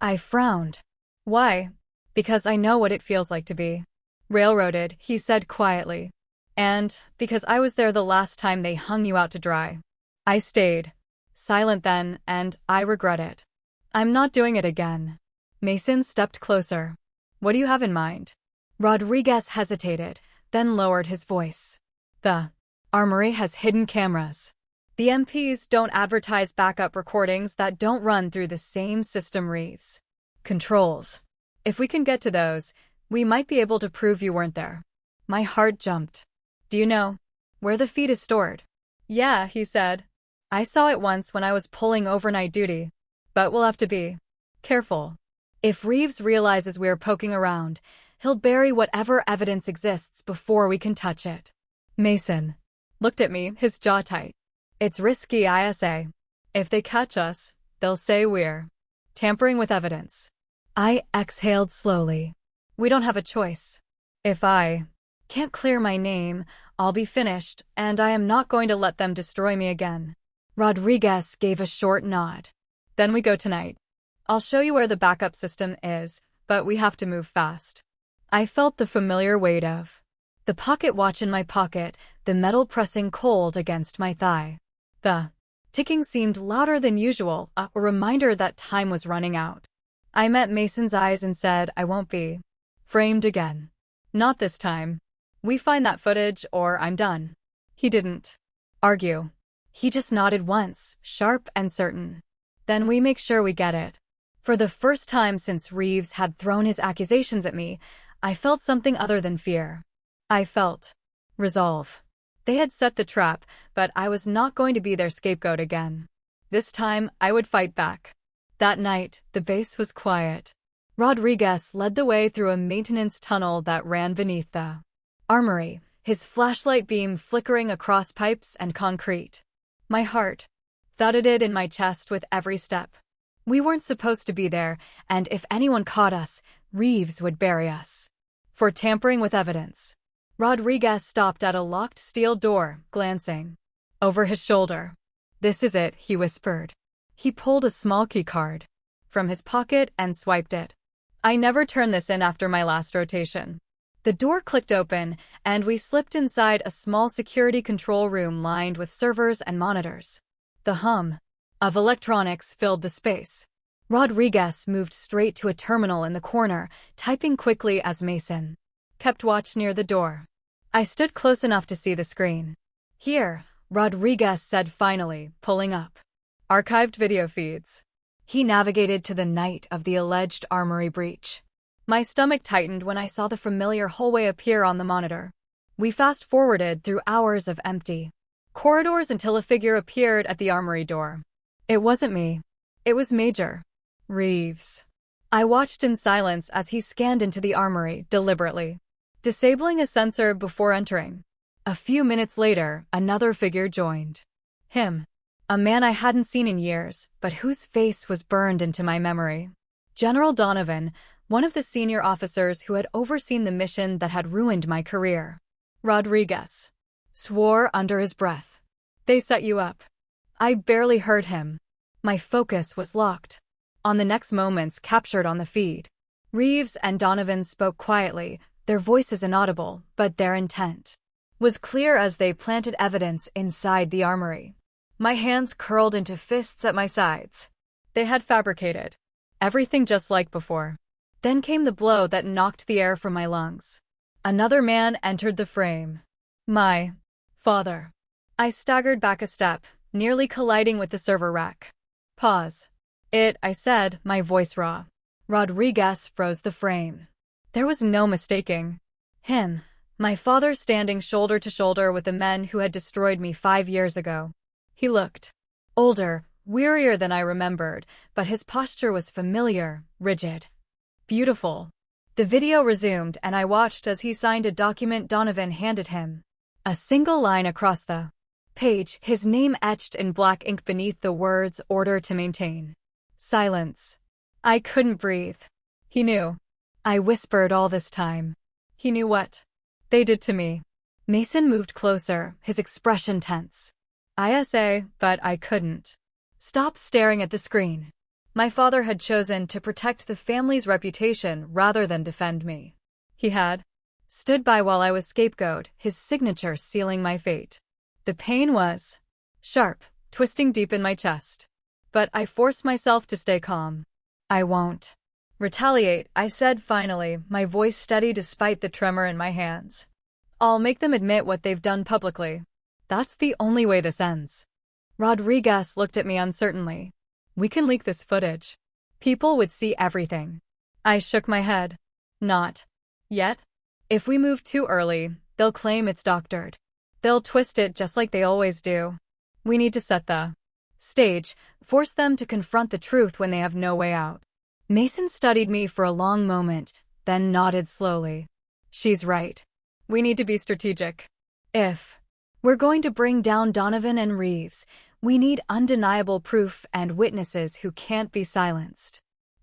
I frowned. Why? Because I know what it feels like to be railroaded, he said quietly. And because I was there the last time they hung you out to dry. I stayed silent then, and I regret it. I'm not doing it again. Mason stepped closer. What do you have in mind? Rodriguez hesitated, then lowered his voice. The armory has hidden cameras. The MPs don't advertise backup recordings that don't run through the same system Reeves controls. If we can get to those, we might be able to prove you weren't there. My heart jumped. Do you know where the feed is stored? Yeah, he said. I saw it once when I was pulling overnight duty. But we'll have to be careful. If Reeves realizes we're poking around, he'll bury whatever evidence exists before we can touch it. Mason looked at me, his jaw tight. It's risky, ISA. If they catch us, they'll say we're tampering with evidence. I exhaled slowly. We don't have a choice. If I can't clear my name, I'll be finished, and I am not going to let them destroy me again. Rodriguez gave a short nod. Then we go tonight. I'll show you where the backup system is, but we have to move fast. I felt the familiar weight of the pocket watch in my pocket, the metal pressing cold against my thigh. The ticking seemed louder than usual, a reminder that time was running out. I met Mason's eyes and said, I won't be framed again. Not this time. We find that footage or I'm done. He didn't argue. He just nodded once, sharp and certain. Then we make sure we get it. For the first time since Reeves had thrown his accusations at me, I felt something other than fear. I felt resolve. They had set the trap, but I was not going to be their scapegoat again. This time, I would fight back. That night, the base was quiet. Rodriguez led the way through a maintenance tunnel that ran beneath the armory, his flashlight beam flickering across pipes and concrete. My heart thudded in my chest with every step. We weren't supposed to be there, and if anyone caught us, Reeves would bury us. For tampering with evidence. Rodriguez stopped at a locked steel door, glancing over his shoulder. This is it, he whispered. He pulled a small key card from his pocket and swiped it. I never turned this in after my last rotation. The door clicked open, and we slipped inside a small security control room lined with servers and monitors. The hum of electronics filled the space. Rodriguez moved straight to a terminal in the corner, typing quickly as Mason kept watch near the door. I stood close enough to see the screen. Here, Rodriguez said finally, pulling up archived video feeds. He navigated to the night of the alleged armory breach. My stomach tightened when I saw the familiar hallway appear on the monitor. We fast-forwarded through hours of empty corridors until a figure appeared at the armory door. It wasn't me. It was Major Reeves. I watched in silence as he scanned into the armory, deliberately disabling a sensor before entering. A few minutes later, another figure joined him. A man I hadn't seen in years, but whose face was burned into my memory. General Donovan, one of the senior officers who had overseen the mission that had ruined my career. Rodriguez swore under his breath. They set you up. I barely heard him. My focus was locked on the next moments captured on the feed. Reeves and Donovan spoke quietly, their voices inaudible, but their intent was clear as they planted evidence inside the armory. My hands curled into fists at my sides. They had fabricated everything just like before. Then came the blow that knocked the air from my lungs. Another man entered the frame. My father. I staggered back a step, nearly colliding with the server rack. Pause. I said, my voice raw. Rodriguez froze the frame. There was no mistaking him. My father standing shoulder to shoulder with the men who had destroyed me 5 years ago. He looked older, wearier than I remembered, but his posture was familiar, rigid, beautiful. The video resumed, and I watched as he signed a document Donovan handed him. A single line across the page, his name etched in black ink beneath the words "Order to maintain silence." I couldn't breathe. He knew. I whispered all this time. He knew what they did to me. Mason moved closer, his expression tense. ISA, but I couldn't stop staring at the screen. My father had chosen to protect the family's reputation rather than defend me. He had stood by while I was scapegoat, his signature sealing my fate. The pain was sharp, twisting deep in my chest. But I forced myself to stay calm. I won't retaliate, I said finally, my voice steady despite the tremor in my hands. I'll make them admit what they've done publicly. That's the only way this ends. Rodriguez looked at me uncertainly. We can leak this footage. People would see everything. I shook my head. Not yet. If we move too early, they'll claim it's doctored. They'll twist it just like they always do. We need to set the stage, force them to confront the truth when they have no way out. Mason studied me for a long moment, then nodded slowly. She's right. We need to be strategic. If We're going to bring down Donovan and Reeves. We need undeniable proof and witnesses who can't be silenced.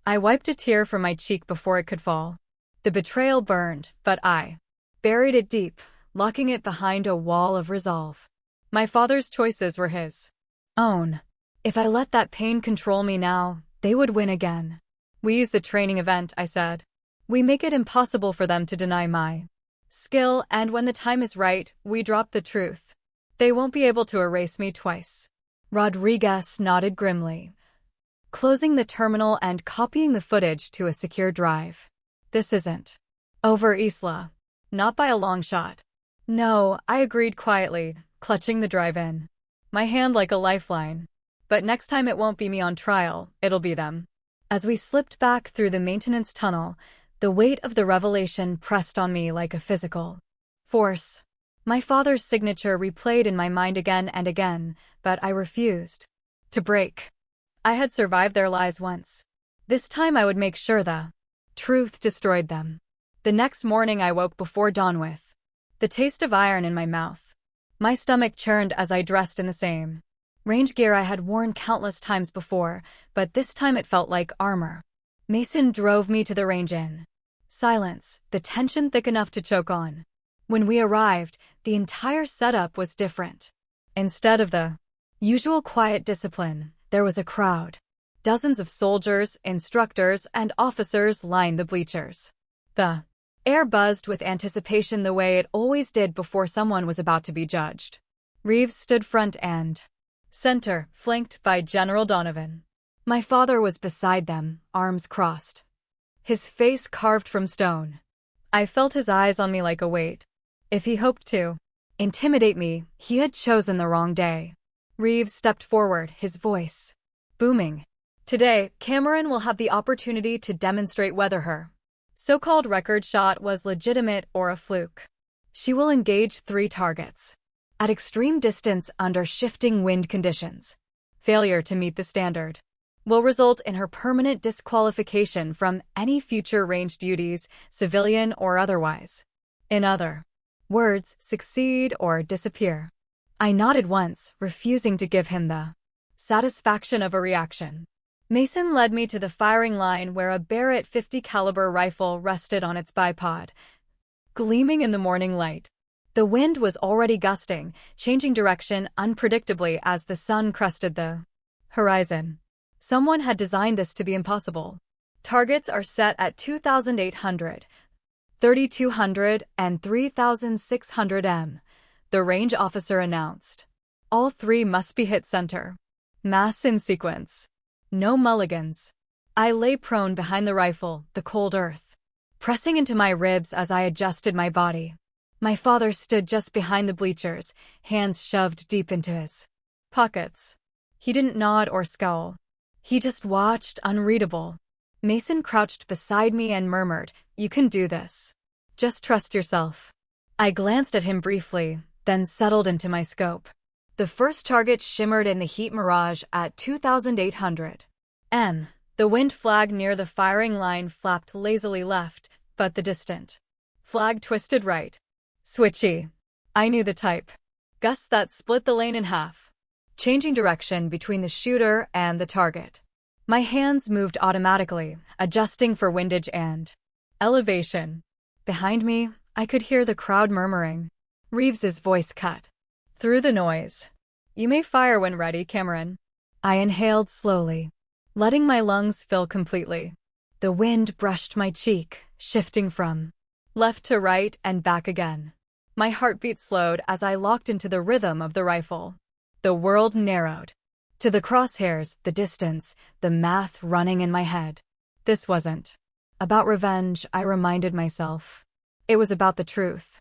I wiped a tear from my cheek before it could fall. The betrayal burned, but I buried it deep, locking it behind a wall of resolve. My father's choices were his own. If I let that pain control me now, they would win again. We use the training event, I said. We make it impossible for them to deny my skill, and when the time is right, we drop the truth. They won't be able to erase me twice. Rodriguez nodded grimly, closing the terminal and copying the footage to a secure drive. This isn't over, Isla. Not by a long shot. No, I agreed quietly, clutching the drive in. My hand like a lifeline. But next time it won't be me on trial, it'll be them. As we slipped back through the maintenance tunnel, the weight of the revelation pressed on me like a physical force. My father's signature replayed in my mind again and again, but I refused to break. I had survived their lies once. This time I would make sure the truth destroyed them. The next morning I woke before dawn with the taste of iron in my mouth. My stomach churned as I dressed in the same range gear I had worn countless times before, but this time it felt like armor. Mason drove me to the range inn. Silence, the tension thick enough to choke on. When we arrived, the entire setup was different. Instead of the usual quiet discipline, there was a crowd. Dozens of soldiers, instructors, and officers lined the bleachers. The air buzzed with anticipation the way it always did before someone was about to be judged. Reeves stood front and center, flanked by General Donovan. My father was beside them, arms crossed, his face carved from stone. I felt his eyes on me like a weight. If he hoped to intimidate me, he had chosen the wrong day. Reeves stepped forward, his voice booming. Today, Cameron will have the opportunity to demonstrate whether her so-called record shot was legitimate or a fluke. She will engage 3 targets at extreme distance under shifting wind conditions. Failure to meet the standard will result in her permanent disqualification from any future range duties, civilian or otherwise. In other words, succeed or disappear. I nodded once, refusing to give him the satisfaction of a reaction. Mason led me to the firing line where a Barrett .50 caliber rifle rested on its bipod, gleaming in the morning light. The wind was already gusting, changing direction unpredictably as the sun crested the horizon. Someone had designed this to be impossible. Targets are set at 2,800, 3,200, and 3,600 m, the range officer announced. All 3 must be hit center. Mass in sequence. No mulligans. I lay prone behind the rifle, the cold earth pressing into my ribs as I adjusted my body. My father stood just behind the bleachers, hands shoved deep into his pockets. He didn't nod or scowl. He just watched, unreadable. Mason crouched beside me and murmured, "You can do this. Just trust yourself." I glanced at him briefly, then settled into my scope. The first target shimmered in the heat mirage at 2,800 m. The wind flag near the firing line flapped lazily left, but the distant flag twisted right. Switchy. I knew the type. Gusts that split the lane in half, changing direction between the shooter and the target. My hands moved automatically, adjusting for windage and elevation. Behind me, I could hear the crowd murmuring. Reeves's voice cut through the noise. "You may fire when ready, Cameron." I inhaled slowly, letting my lungs fill completely. The wind brushed my cheek, shifting from left to right and back again. My heartbeat slowed as I locked into the rhythm of the rifle. The world narrowed to the crosshairs, the distance, the math running in my head. This wasn't about revenge, I reminded myself. It was about the truth.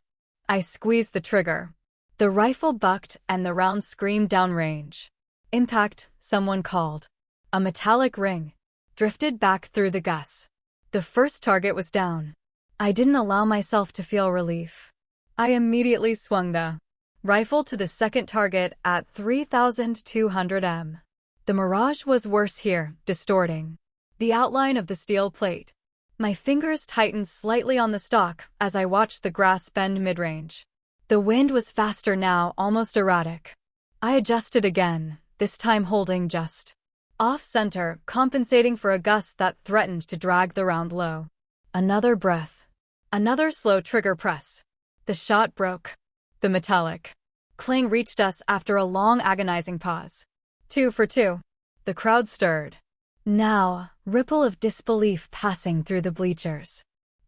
I squeezed the trigger. The rifle bucked and the round screamed downrange. Impact, someone called. A metallic ring drifted back through the gusts. The first target was down. I didn't allow myself to feel relief. I immediately swung the rifle to the second target at 3,200 m. The mirage was worse here, distorting the outline of the steel plate. My fingers tightened slightly on the stock as I watched the grass bend mid-range. The The wind was faster now, almost erratic. I adjusted again, this time holding just off-center, compensating for a gust that threatened to drag the round low. Another breath. Another slow trigger press. The shot broke. The metallic clang reached us after a long agonizing pause. 2 for 2. The crowd stirred. Now, ripple of disbelief passing through the bleachers.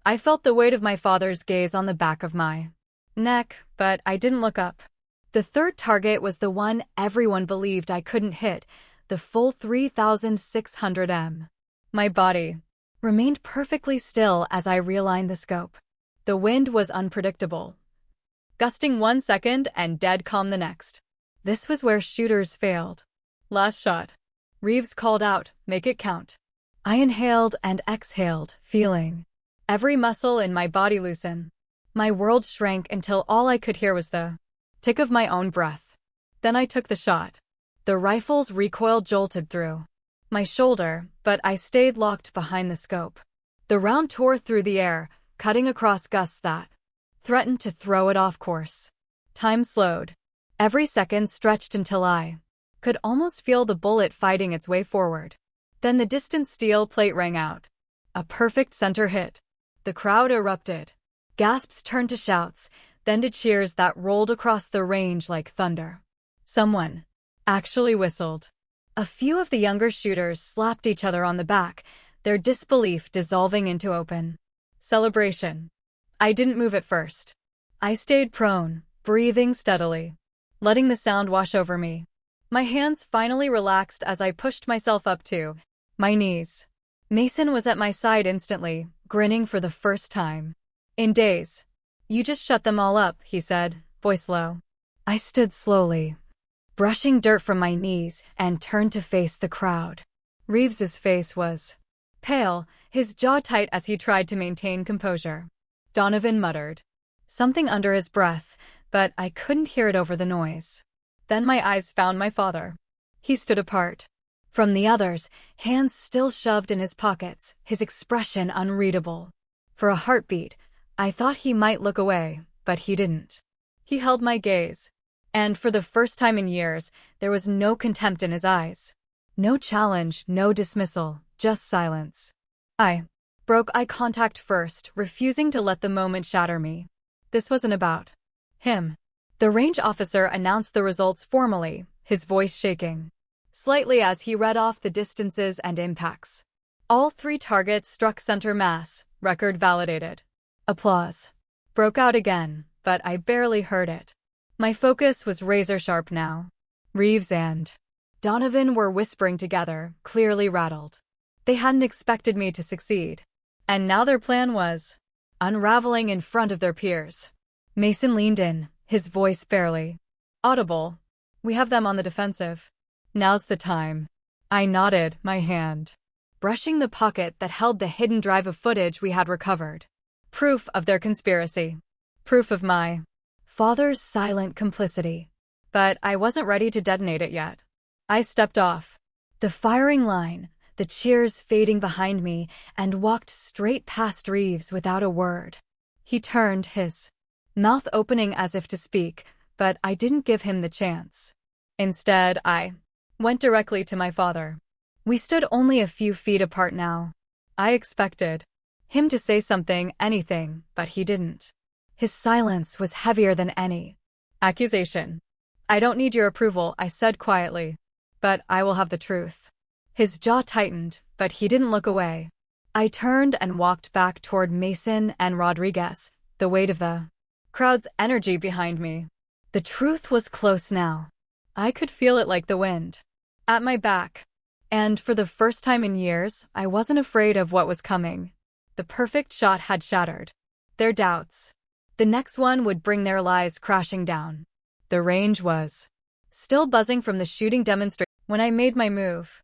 I felt the weight of my father's gaze on the back of my neck, but I didn't look up. The third target was the one everyone believed I couldn't hit, the full 3,600 m. My body remained perfectly still as I realigned the scope. The wind was unpredictable, gusting 1 second and dead calm the next. This was where shooters failed. Last shot. Reeves called out, "Make it count." I inhaled and exhaled, feeling every muscle in my body loosen. My world shrank until all I could hear was the tick of my own breath. Then I took the shot. The rifle's recoil jolted through my shoulder, but I stayed locked behind the scope. The round tore through the air, cutting across gusts that threatened to throw it off course. Time slowed. Every second stretched until I could almost feel the bullet fighting its way forward. Then the distant steel plate rang out. A perfect center hit. The crowd erupted. Gasps turned to shouts, then to cheers that rolled across the range like thunder. Someone actually whistled. A few of the younger shooters slapped each other on the back, their disbelief dissolving into open celebration. I didn't move at first. I stayed prone, breathing steadily, letting the sound wash over me. My hands finally relaxed as I pushed myself up to my knees. Mason was at my side instantly, grinning for the first time in days. "You just shut them all up," he said, voice low. I stood slowly, brushing dirt from my knees, and turned to face the crowd. Reeves's face was pale, his jaw tight as he tried to maintain composure. Donovan muttered something under his breath, but I couldn't hear it over the noise. Then my eyes found my father. He stood apart from the others, hands still shoved in his pockets, his expression unreadable. For a heartbeat, I thought he might look away, but he didn't. He held my gaze, and for the first time in years, there was no contempt in his eyes. No challenge, no dismissal, just silence. I broke eye contact first, refusing to let the moment shatter me. This wasn't about him. The range officer announced the results formally, his voice shaking slightly as he read off the distances and impacts. All 3 targets struck center mass, record validated. Applause broke out again, but I barely heard it. My focus was razor-sharp now. Reeves and Donovan were whispering together, clearly rattled. They hadn't expected me to succeed. And now their plan was unraveling in front of their peers. Mason leaned in, his voice barely audible. "We have them on the defensive. Now's the time." I nodded, my hand brushing the pocket that held the hidden drive of footage we had recovered. Proof of their conspiracy. Proof of my father's silent complicity. But I wasn't ready to detonate it yet. I stepped off the firing line, the cheers fading behind me, and walked straight past Reeves without a word. He turned, his mouth opening as if to speak, but I didn't give him the chance. Instead, I went directly to my father. We stood only a few feet apart now. I expected him to say something, anything, but he didn't. His silence was heavier than any accusation. "I don't need your approval," I said quietly, "but I will have the truth." His jaw tightened, but he didn't look away. I turned and walked back toward Mason and Rodriguez, the weight of the crowd's energy behind me. The truth was close now. I could feel it like the wind at my back. And for the first time in years, I wasn't afraid of what was coming. The perfect shot had shattered their doubts. The next one would bring their lies crashing down. The range was still buzzing from the shooting demonstration when I made my move.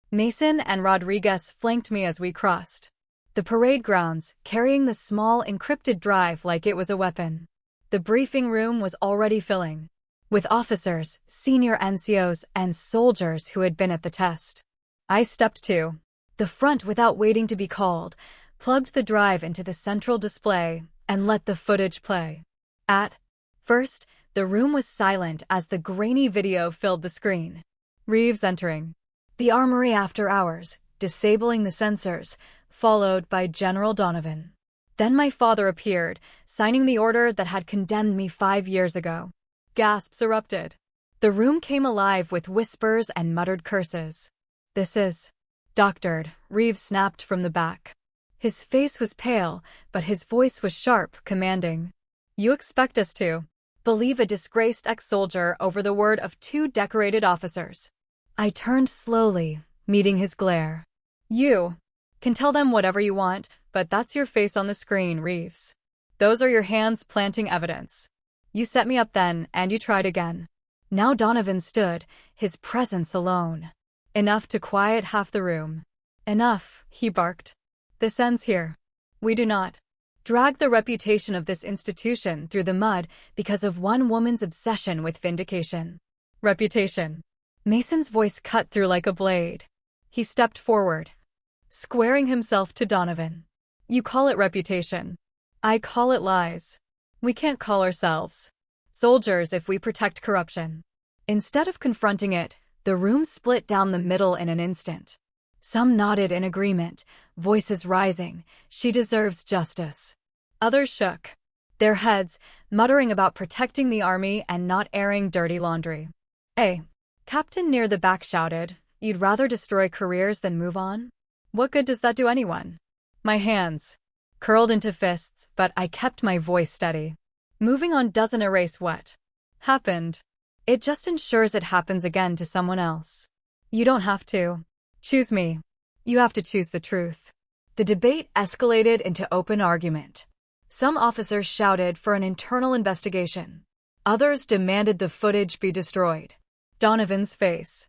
Mason and Rodriguez flanked me as we crossed the parade grounds, carrying the small encrypted drive like it was a weapon. The briefing room was already filling with officers, senior NCOs, and soldiers who had been at the test. I stepped to the front without waiting to be called, plugged the drive into the central display, and let the footage play. At First, the room was silent as the grainy video filled the screen. Reeves entering the armory after hours, disabling the sensors, followed by General Donovan. Then my father appeared, signing the order that had condemned me 5 years ago. Gasps erupted. The room came alive with whispers and muttered curses. "This is doctored," Reeves snapped from the back. His face was pale, but his voice was sharp, commanding. "You expect us to believe a disgraced ex-soldier over the word of 2 decorated officers?" I turned slowly, meeting his glare. "You can tell them whatever you want, but that's your face on the screen, Reeves. Those are your hands planting evidence. You set me up then, and you tried again." Now Donovan stood, his presence alone. Enough to quiet half the room. "Enough," he barked. "This ends here. We do not drag the reputation of this institution through the mud because of one woman's obsession with vindication." Reputation. Mason's voice cut through like a blade. He stepped forward, squaring himself to Donovan. "You call it reputation. I call it lies. We can't call ourselves soldiers if we protect corruption." Instead of confronting it, the room split down the middle in an instant. Some nodded in agreement, voices rising. "She deserves justice." Others shook their heads, muttering about protecting the army and not airing dirty laundry. A captain near the back shouted, "You'd rather destroy careers than move on? What good does that do anyone?" My hands curled into fists, but I kept my voice steady. Moving on doesn't erase what happened. It just ensures it happens again to someone else. You don't have to choose me. You have to choose the truth. The debate escalated into open argument. Some officers shouted for an internal investigation. Others demanded the footage be destroyed. Donovan's face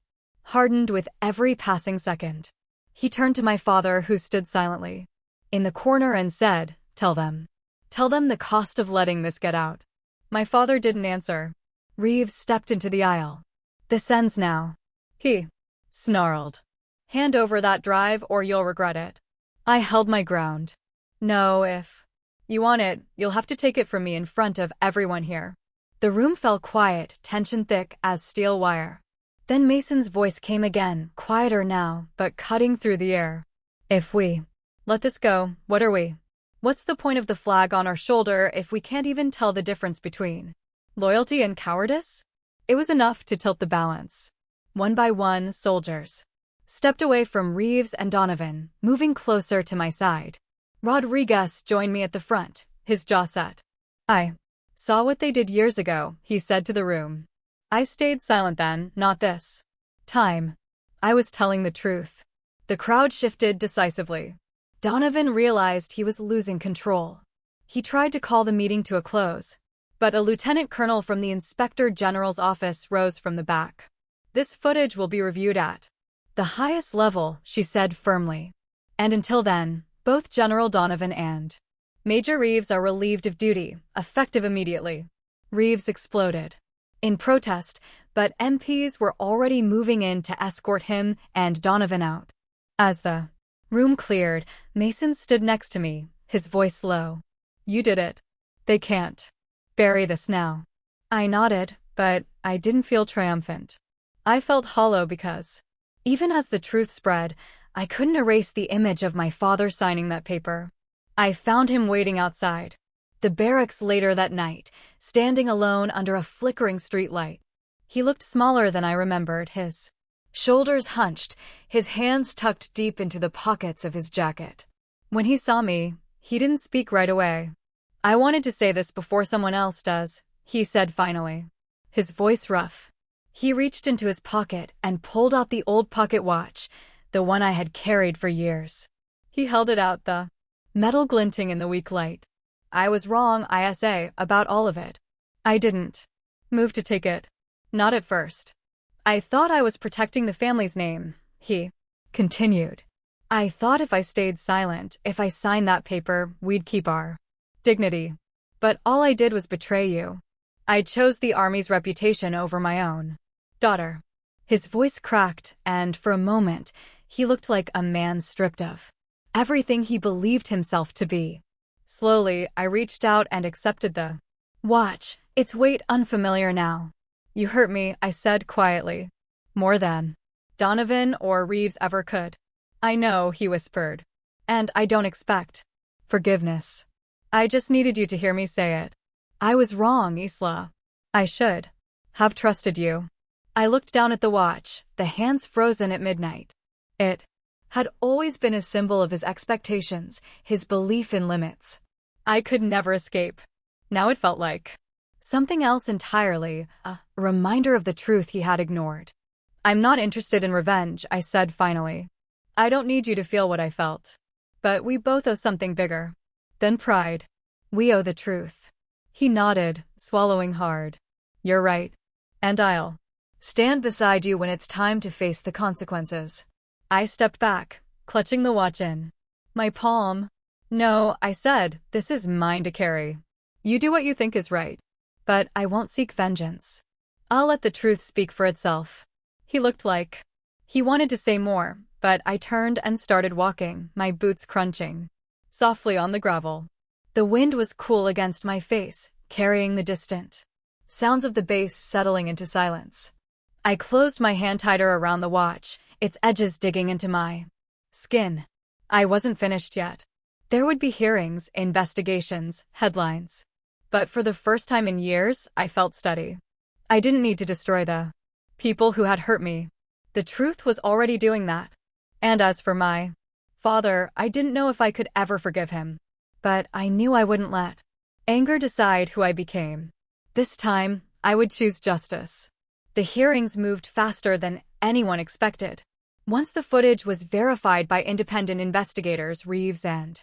hardened with every passing second. He turned to my father, who stood silently in the corner, and said, Tell them the cost of letting this get out." My father didn't answer. Reeves stepped into the aisle. "This ends now," he snarled. "Hand over that drive or you'll regret it." I held my ground. "No, if you want it, you'll have to take it from me in front of everyone here." The room fell quiet, tension thick as steel wire. Then Mason's voice came again, quieter now, but cutting through the air. "If we let this go, what are we? What's the point of the flag on our shoulder if we can't even tell the difference between loyalty and cowardice?" It was enough to tilt the balance. One by one, soldiers stepped away from Reeves and Donovan, moving closer to my side. Rodriguez joined me at the front, his jaw set. "I saw what they did years ago," he said to the room. "I stayed silent then, not this time. I was telling the truth." The crowd shifted decisively. Donovan realized he was losing control. He tried to call the meeting to a close, but a lieutenant colonel from the inspector general's office rose from the back. "This footage will be reviewed at the highest level," she said firmly. "And until then, both General Donovan and Major Reeves are relieved of duty, effective immediately." Reeves exploded in protest, but MPs were already moving in to escort him and Donovan out. As the room cleared, Mason stood next to me, his voice low. "You did it. They can't bury this now." I nodded, but I didn't feel triumphant. I felt hollow because, even as the truth spread, I couldn't erase the image of my father signing that paper. I found him waiting outside the barracks later that night, standing alone under a flickering streetlight. He looked smaller than I remembered, his shoulders hunched, his hands tucked deep into the pockets of his jacket. When he saw me, he didn't speak right away. "I wanted to say this before someone else does," he said finally, his voice rough. He reached into his pocket and pulled out the old pocket watch, the one I had carried for years. He held it out, the metal glinting in the weak light. "I was wrong, ISA, about all of it. I didn't move to take it. Not at first. I thought I was protecting the family's name," he continued. "I thought if I stayed silent, if I signed that paper, we'd keep our dignity. But all I did was betray you. I chose the army's reputation over my own daughter." His voice cracked, and for a moment, he looked like a man stripped of everything he believed himself to be. Slowly, I reached out and accepted the Watch, its weight unfamiliar now. You hurt me, I said quietly. More than Donovan or Reeves ever could. I know, he whispered. And I don't expect forgiveness. I just needed you to hear me say it. I was wrong, Isla. I should have trusted you. I looked down at the watch, the hands frozen at midnight. It had always been a symbol of his expectations, his belief in limits. I could never escape. Now it felt like something else entirely, a reminder of the truth he had ignored. I'm not interested in revenge, I said finally. I don't need you to feel what I felt. But we both owe something bigger than pride. We owe the truth. He nodded, swallowing hard. You're right. And I'll stand beside you when it's time to face the consequences. I stepped back, clutching the watch in my palm. No, I said, this is mine to carry. You do what you think is right. But I won't seek vengeance. I'll let the truth speak for itself. He looked like he wanted to say more, but I turned and started walking, my boots crunching softly on the gravel. The wind was cool against my face, carrying the distant sounds of the bass settling into silence. I closed my hand tighter around the watch, its edges digging into my skin. I wasn't finished yet. There would be hearings, investigations, headlines. But for the first time in years, I felt steady. I didn't need to destroy the people who had hurt me. The truth was already doing that. And as for my father, I didn't know if I could ever forgive him. But I knew I wouldn't let anger decide who I became. This time, I would choose justice. The hearings moved faster than anyone expected. Once the footage was verified by independent investigators, Reeves and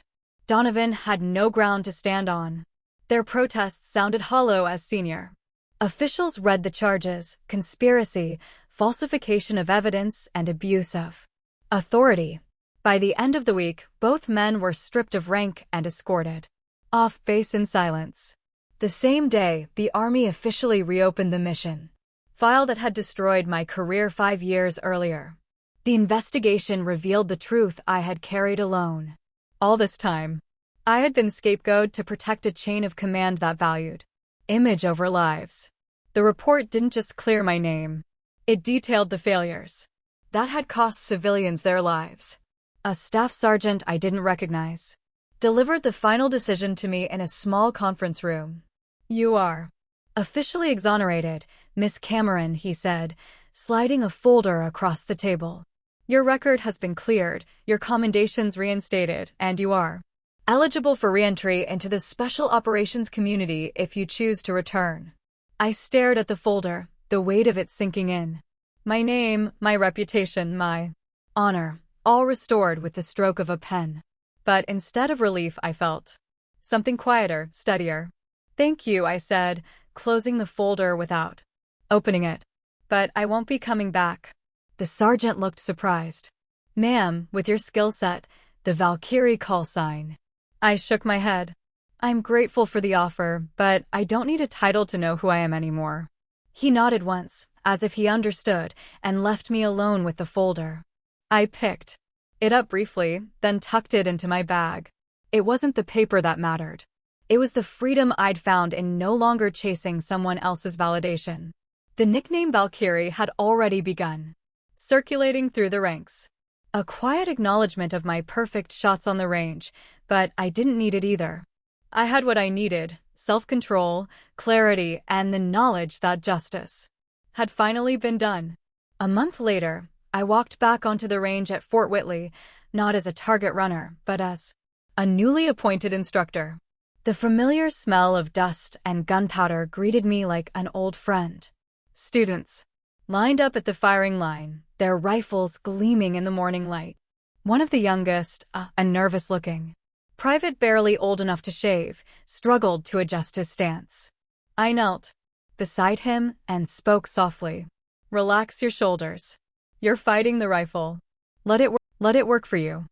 Donovan had no ground to stand on. Their protests sounded hollow as senior officials read the charges: conspiracy, falsification of evidence, and abuse of authority. By the end of the week, both men were stripped of rank and escorted off base in silence. The same day, the Army officially reopened the mission file that had destroyed my career 5 years earlier. The investigation revealed the truth I had carried alone. All this time, I had been scapegoated to protect a chain of command that valued image over lives. The report didn't just clear my name. It detailed the failures that had cost civilians their lives. A staff sergeant I didn't recognize delivered the final decision to me in a small conference room. You are officially exonerated, Miss Cameron, he said, sliding a folder across the table. Your record has been cleared, your commendations reinstated, and you are eligible for re-entry into the Special Operations community if you choose to return. I stared at the folder, the weight of it sinking in. My name, my reputation, my honor, all restored with the stroke of a pen. But instead of relief, I felt something quieter, steadier. Thank you, I said, closing the folder without opening it. But I won't be coming back. The sergeant looked surprised. Ma'am, with your skill set, the Valkyrie call sign. I shook my head. I'm grateful for the offer, but I don't need a title to know who I am anymore. He nodded once, as if he understood, and left me alone with the folder. I picked it up briefly, then tucked it into my bag. It wasn't the paper that mattered. It was the freedom I'd found in no longer chasing someone else's validation. The nickname Valkyrie had already begun circulating through the ranks. A quiet acknowledgement of my perfect shots on the range, but I didn't need it either. I had what I needed: self-control, clarity, and the knowledge that justice had finally been done. A month later, I walked back onto the range at Fort Whitley, not as a target runner, but as a newly appointed instructor. The familiar smell of dust and gunpowder greeted me like an old friend. Students lined up at the firing line, their rifles gleaming in the morning light. One of the youngest, a nervous-looking private barely old enough to shave, struggled to adjust his stance. I knelt beside him and spoke softly. Relax your shoulders. You're fighting the rifle. Let it work for you.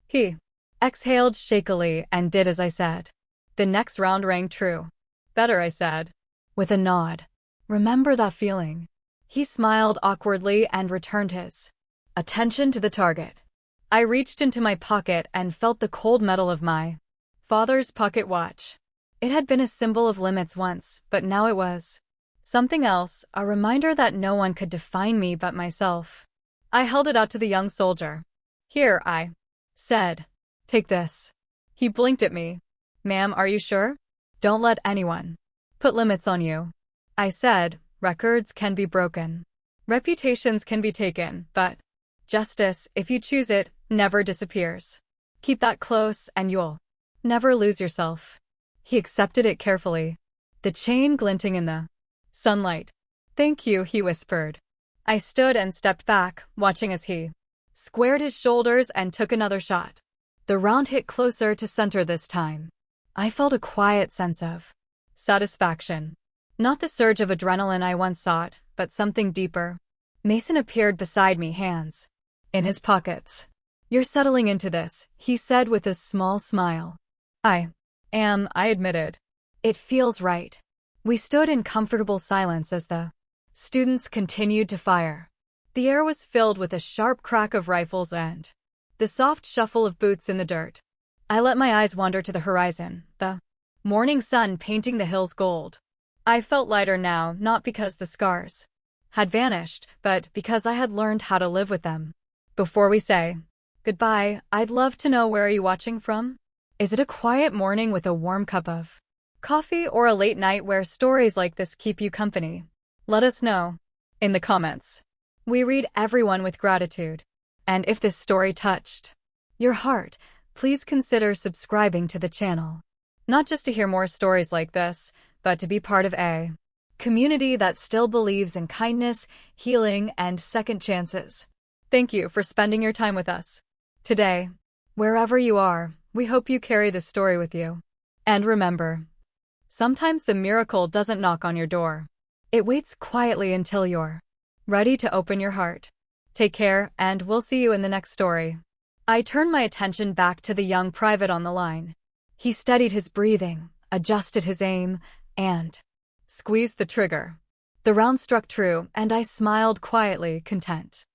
He exhaled shakily and did as I said. The next round rang true. Better, I said, with a nod. Remember that feeling? He smiled awkwardly and returned his attention to the target. I reached into my pocket and felt the cold metal of my father's pocket watch. It had been a symbol of limits once, but now it was something else, a reminder that no one could define me but myself. I held it out to the young soldier. "Here," I said. "Take this." He blinked at me. "Ma'am, are you sure? Don't let anyone put limits on you." I said, "Records can be broken. Reputations can be taken, but justice, if you choose it, never disappears. Keep that close and you'll never lose yourself." He accepted it carefully, the chain glinting in the sunlight. "Thank you," he whispered. I stood and stepped back, watching as he squared his shoulders and took another shot. The round hit closer to center this time. I felt a quiet sense of satisfaction. Not the surge of adrenaline I once sought, but something deeper. Mason appeared beside me, hands in his pockets. "You're settling into this," he said with a small smile. "I am," I admitted. "It feels right." We stood in comfortable silence as the students continued to fire. The air was filled with a sharp crack of rifles and the soft shuffle of boots in the dirt. I let my eyes wander to the horizon, the morning sun painting the hills gold. I felt lighter now, not because the scars had vanished, but because I had learned how to live with them. Before we say goodbye, I'd love to know, where are you watching from? Is it a quiet morning with a warm cup of coffee, or a late night where stories like this keep you company? Let us know in the comments. We read everyone with gratitude. And if this story touched your heart, please consider subscribing to the channel. Not just to hear more stories like this, but to be part of a community that still believes in kindness, healing, and second chances. Thank you for spending your time with us today. Wherever you are, we hope you carry this story with you. And remember, sometimes the miracle doesn't knock on your door. It waits quietly until you're ready to open your heart. Take care, and we'll see you in the next story. I turned my attention back to the young private on the line. He steadied his breathing, adjusted his aim, and squeezed the trigger. The round struck true, and I smiled quietly, content.